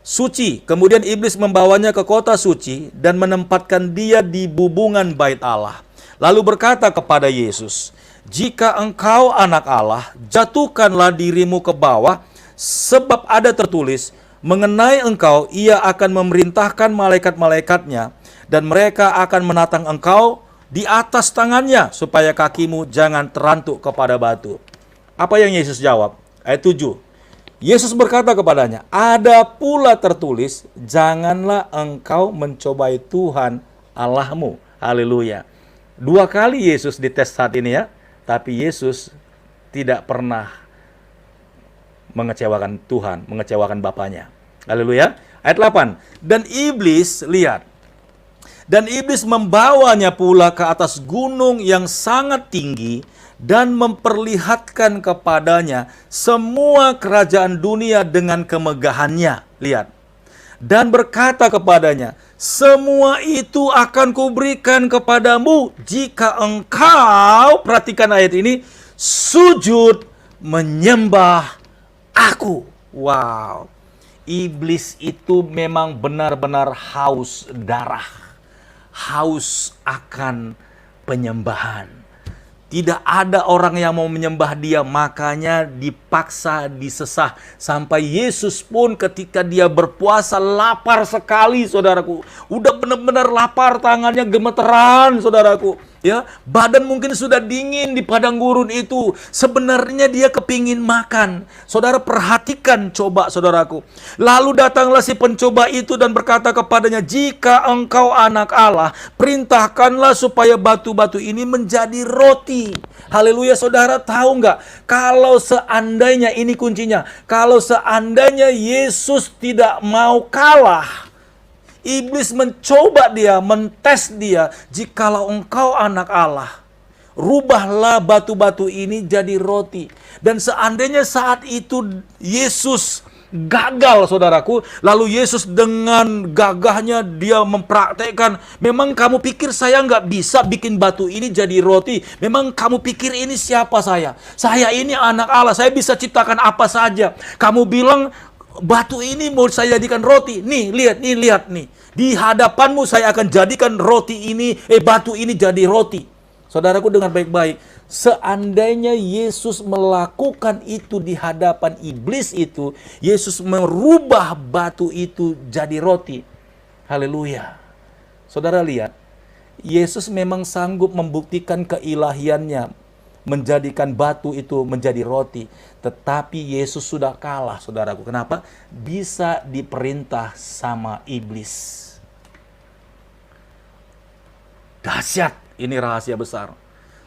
suci. Kemudian iblis membawanya ke kota suci dan menempatkan dia di bubungan bait Allah. Lalu berkata kepada Yesus, "Jika engkau anak Allah, jatuhkanlah dirimu ke bawah, sebab ada tertulis, mengenai engkau ia akan memerintahkan malaikat-malaikatnya, dan mereka akan menatang engkau di atas tangannya, supaya kakimu jangan terantuk kepada batu." Apa yang Yesus jawab? Ayat 7. Yesus berkata kepadanya, "Ada pula tertulis, janganlah engkau mencobai Tuhan Allahmu." Haleluya. 2 kali Yesus dites saat ini ya, tapi Yesus tidak pernah mengecewakan Tuhan, mengecewakan Bapaknya. Haleluya. Ayat 8. Dan iblis, lihat, dan iblis membawanya pula ke atas gunung yang sangat tinggi dan memperlihatkan kepadanya semua kerajaan dunia dengan kemegahannya. Lihat. Dan berkata kepadanya, "Semua itu akan kuberikan kepadamu jika engkau," perhatikan ayat ini, "sujud menyembah aku." Wow. Iblis itu memang benar-benar haus darah. Haus akan penyembahan. Tidak ada orang yang mau menyembah dia, makanya dipaksa, disesah. Sampai Yesus pun ketika dia berpuasa lapar sekali, saudaraku. Udah benar-benar lapar, tangannya gemeteran, saudaraku. Ya, badan mungkin sudah dingin di padang gurun itu. Sebenarnya dia kepingin makan. Saudara perhatikan coba, saudaraku. Lalu datanglah si pencoba itu dan berkata kepadanya, "Jika engkau anak Allah, perintahkanlah supaya batu-batu ini menjadi roti." Haleluya, saudara tahu nggak? Kalau seandainya, ini kuncinya, kalau seandainya Yesus tidak mau kalah, iblis mencoba dia, mentes dia, "Jikalau engkau anak Allah, rubahlah batu-batu ini jadi roti." Dan seandainya saat itu Yesus gagal, saudaraku, lalu Yesus dengan gagahnya dia mempraktekkan, "Memang kamu pikir saya nggak bisa bikin batu ini jadi roti? Memang kamu pikir ini siapa saya? Saya ini anak Allah, saya bisa ciptakan apa saja. Kamu bilang batu ini mau saya jadikan roti. Nih, lihat nih. Di hadapanmu saya akan jadikan roti ini, batu ini jadi roti." Saudaraku dengar baik-baik. Seandainya Yesus melakukan itu di hadapan iblis itu, Yesus merubah batu itu jadi roti. Haleluya. Saudara lihat, Yesus memang sanggup membuktikan keilahiannya, menjadikan batu itu menjadi roti. Tetapi Yesus sudah kalah, saudaraku. Kenapa? Bisa diperintah sama iblis. Dahsyat, ini rahasia besar.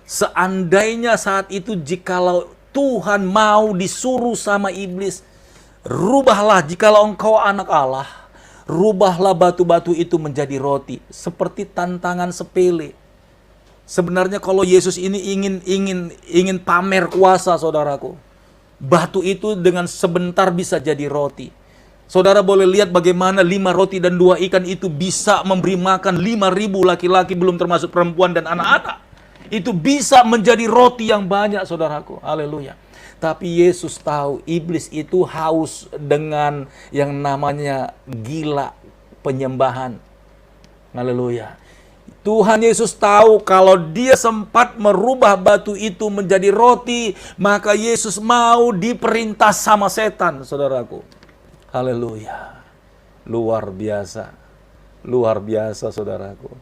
Seandainya saat itu jikalau Tuhan mau disuruh sama iblis, "Rubahlah, jikalau engkau anak Allah, rubahlah batu-batu itu menjadi roti." Seperti tantangan sepele. Sebenarnya kalau Yesus ini ingin pamer kuasa, saudaraku, batu itu dengan sebentar bisa jadi roti. Saudara boleh lihat bagaimana 5 roti dan 2 ikan itu bisa memberi makan 5.000 laki-laki, belum termasuk perempuan dan anak-anak. Itu bisa menjadi roti yang banyak, saudaraku. Haleluya. Tapi Yesus tahu iblis itu haus dengan yang namanya gila penyembahan. Haleluya. Tuhan Yesus tahu kalau dia sempat merubah batu itu menjadi roti, maka Yesus mau diperintah sama setan, saudaraku. Haleluya. Luar biasa. Luar biasa, saudaraku.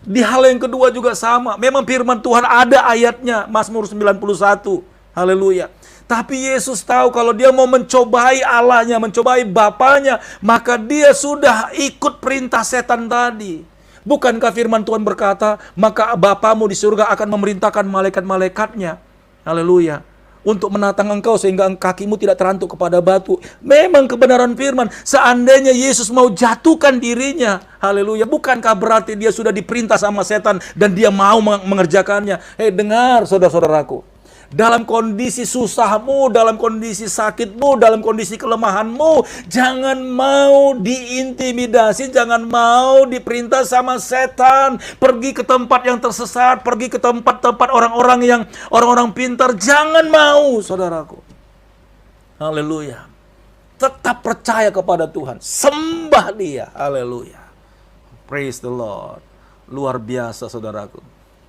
Di hal yang kedua juga sama. Memang firman Tuhan ada ayatnya, Mazmur 91. Haleluya. Tapi Yesus tahu kalau dia mau mencobai Allahnya, mencobai Bapaknya, maka dia sudah ikut perintah setan tadi. Bukankah firman Tuhan berkata, maka Bapamu di surga akan memerintahkan malaikat-malaikatnya. Haleluya. Untuk menatang engkau sehingga kakimu tidak terantuk kepada batu. Memang kebenaran firman. Seandainya Yesus mau jatuhkan dirinya, haleluya, bukankah berarti dia sudah diperintah sama setan dan dia mau mengerjakannya? Hei, dengar saudara-saudaraku. Dalam kondisi susahmu, dalam kondisi sakitmu, dalam kondisi kelemahanmu, jangan mau diintimidasi, jangan mau diperintah sama setan. Pergi ke tempat yang tersesat, pergi ke tempat-tempat orang-orang pintar, jangan mau, saudaraku. Haleluya. Tetap percaya kepada Tuhan, sembah Dia. Haleluya. Praise the Lord. Luar biasa, saudaraku.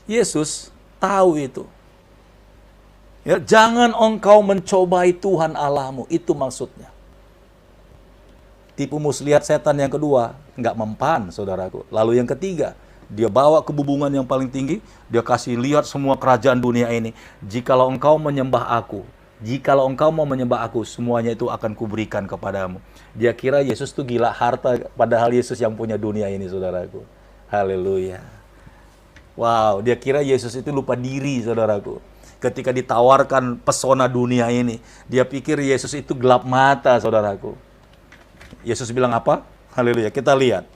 Yesus tahu itu. Ya, jangan engkau mencobai Tuhan Allahmu, itu maksudnya. Tipu muslihat setan yang kedua, nggak mempan, saudaraku. Lalu yang ketiga, dia bawa kebubungan yang paling tinggi, dia kasih lihat semua kerajaan dunia ini. Jikalau engkau menyembah aku, jikalau engkau mau menyembah aku, semuanya itu akan kuberikan kepadamu. Dia kira Yesus tuh gila harta, padahal Yesus yang punya dunia ini, saudaraku. Haleluya. Wow, dia kira Yesus itu lupa diri, saudaraku. Ketika ditawarkan pesona dunia ini, dia pikir Yesus itu gelap mata, saudaraku. Yesus bilang apa? Haleluya, kita lihat.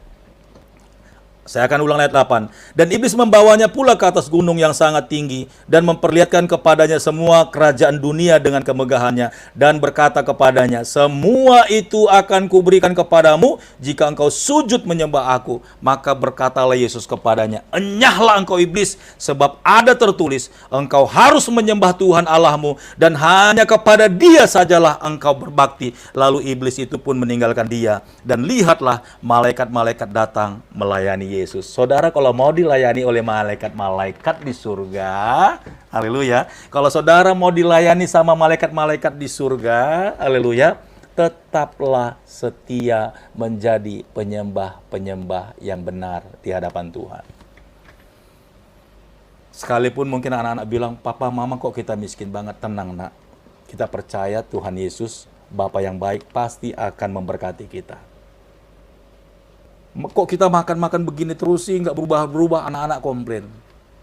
Saya akan ulang ayat 8. Dan iblis membawanya pula ke atas gunung yang sangat tinggi dan memperlihatkan kepadanya semua kerajaan dunia dengan kemegahannya dan berkata kepadanya, semua itu akan kuberikan kepadamu jika engkau sujud menyembah aku. Maka berkatalah Yesus kepadanya, enyahlah engkau iblis, sebab ada tertulis, engkau harus menyembah Tuhan Allahmu dan hanya kepada Dia sajalah engkau berbakti. Lalu iblis itu pun meninggalkan dia dan lihatlah malaikat-malaikat datang melayani Yesus. Saudara, kalau mau dilayani oleh malaikat-malaikat di surga, haleluya. Kalau saudara mau dilayani sama malaikat-malaikat di surga, haleluya, tetaplah setia menjadi penyembah-penyembah yang benar di hadapan Tuhan. Sekalipun mungkin anak-anak bilang, papa, mama kok kita miskin banget, tenang nak. Kita percaya Tuhan Yesus, Bapa yang baik, pasti akan memberkati kita. Kok kita makan-makan begini terus sih, nggak berubah-berubah, anak-anak komplain.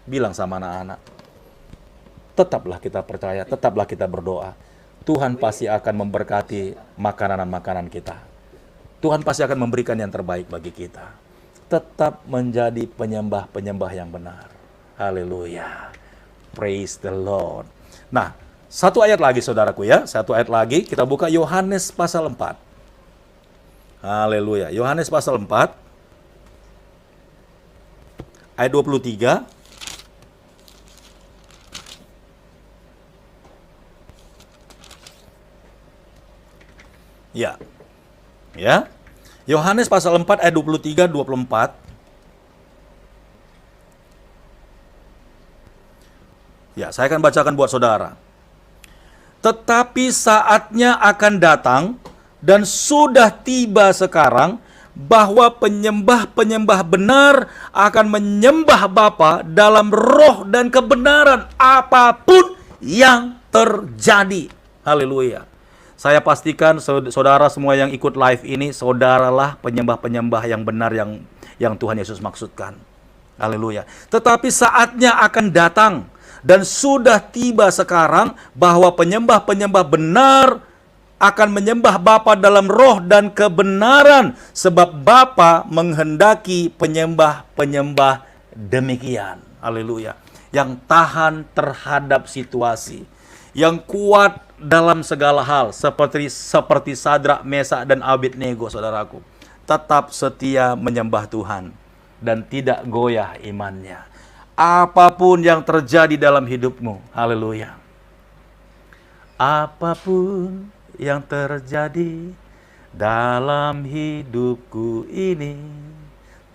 Bilang sama anak-anak, tetaplah kita percaya, tetaplah kita berdoa. Tuhan pasti akan memberkati makanan-makanan kita. Tuhan pasti akan memberikan yang terbaik bagi kita. Tetap menjadi penyembah-penyembah yang benar. Haleluya. Praise the Lord. Nah, satu ayat lagi saudaraku ya, satu ayat lagi. Kita buka Yohanes pasal 4. Haleluya. Yohanes pasal 4. Ayat 23. Ya. Ya. Yohanes pasal 4 ayat 23 24. Ya, saya akan bacakan buat saudara. Tetapi saatnya akan datang dan sudah tiba sekarang bahwa penyembah-penyembah benar akan menyembah Bapa dalam roh dan kebenaran apapun yang terjadi. Haleluya. Saya pastikan saudara semua yang ikut live ini, saudaralah penyembah-penyembah yang benar yang Tuhan Yesus maksudkan. Haleluya. Tetapi saatnya akan datang dan sudah tiba sekarang bahwa penyembah-penyembah benar akan menyembah Bapa dalam roh dan kebenaran, sebab Bapa menghendaki penyembah-penyembah demikian. Haleluya. Yang tahan terhadap situasi, yang kuat dalam segala hal, seperti Sadrak, Mesak dan Abednego, saudaraku. Tetap setia menyembah Tuhan dan tidak goyah imannya. Apapun yang terjadi dalam hidupmu, haleluya. Apapun yang terjadi dalam hidupku ini,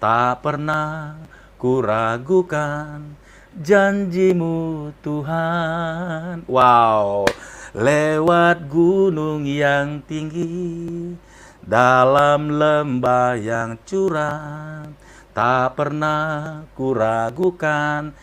tak pernah kuragukan janjimu Tuhan. Wow, lewat gunung yang tinggi, dalam lembah yang curam, tak pernah kuragukan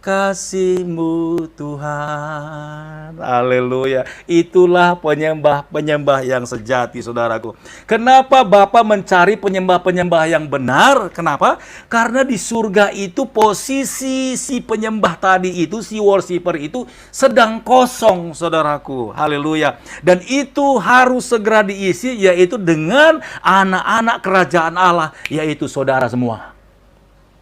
kasih-Mu Tuhan. Haleluya. Itulah penyembah-penyembah yang sejati, saudaraku. Kenapa Bapa mencari penyembah-penyembah yang benar? Kenapa? Karena di surga itu posisi si penyembah tadi itu, si worshiper itu sedang kosong, saudaraku. Haleluya. Dan itu harus segera diisi, yaitu dengan anak-anak kerajaan Allah, yaitu saudara semua.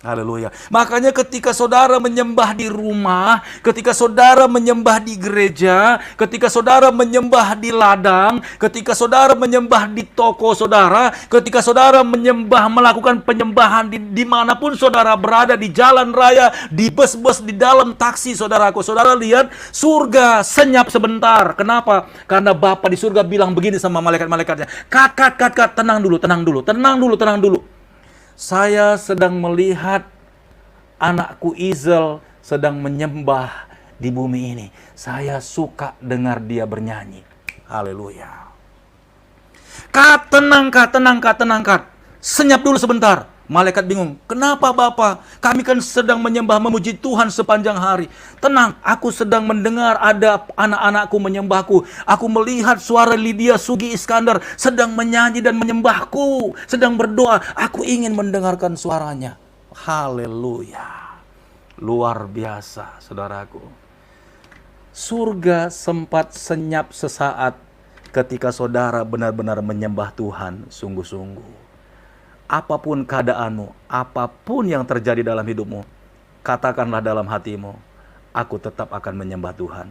Haleluya. Makanya ketika saudara menyembah di rumah, ketika saudara menyembah di gereja, ketika saudara menyembah di ladang, ketika saudara menyembah di toko saudara, ketika saudara menyembah, melakukan penyembahan dimanapun saudara berada, di jalan raya, di bus-bus, di dalam taksi, saudaraku. Saudara lihat, surga senyap sebentar. Kenapa? Karena Bapa di surga bilang begini sama malaikat-malaikatnya, kat, tenang dulu. Saya sedang melihat anakku Izel sedang menyembah di bumi ini. Saya suka dengar dia bernyanyi. Haleluya. Kat, tenang, Kat. Senyap dulu sebentar. Malaikat bingung. Kenapa Bapak? Kami kan sedang menyembah, memuji Tuhan sepanjang hari. Tenang, aku sedang mendengar ada anak-anakku menyembahku. Aku melihat suara Lydia Sugi Iskandar sedang menyanyi dan menyembahku, sedang berdoa. Aku ingin mendengarkan suaranya. Haleluya. Luar biasa, saudaraku. Surga sempat senyap sesaat ketika saudara benar-benar menyembah Tuhan sungguh-sungguh. Apapun keadaanmu, apapun yang terjadi dalam hidupmu, katakanlah dalam hatimu, aku tetap akan menyembah Tuhan.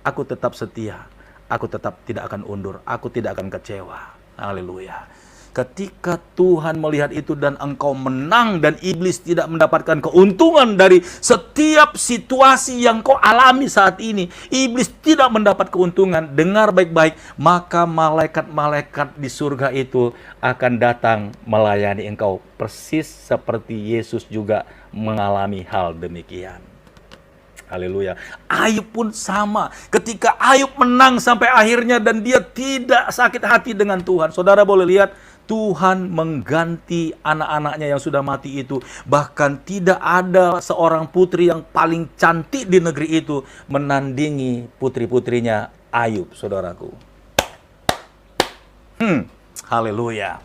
Aku tetap setia. Aku tetap tidak akan undur. Aku tidak akan kecewa. Haleluya. Ketika Tuhan melihat itu dan engkau menang dan iblis tidak mendapatkan keuntungan dari setiap situasi yang kau alami saat ini, iblis tidak mendapat keuntungan, dengar baik-baik, maka malaikat-malaikat di surga itu akan datang melayani engkau, persis seperti Yesus juga mengalami hal demikian. Haleluya. Ayub pun sama. Ketika Ayub menang sampai akhirnya dan dia tidak sakit hati dengan Tuhan. Saudara boleh lihat, Tuhan mengganti anak-anaknya yang sudah mati itu. Bahkan tidak ada seorang putri yang paling cantik di negeri itu menandingi putri-putrinya Ayub, saudaraku. Haleluya.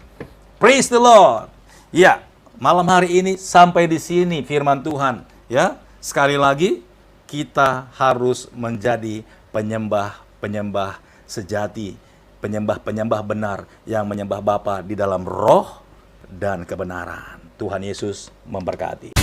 Praise the Lord. Ya, malam hari ini sampai di sini firman Tuhan. Ya, sekali lagi kita harus menjadi penyembah-penyembah sejati, penyembah-penyembah benar yang menyembah Bapa di dalam roh dan kebenaran. Tuhan Yesus memberkati.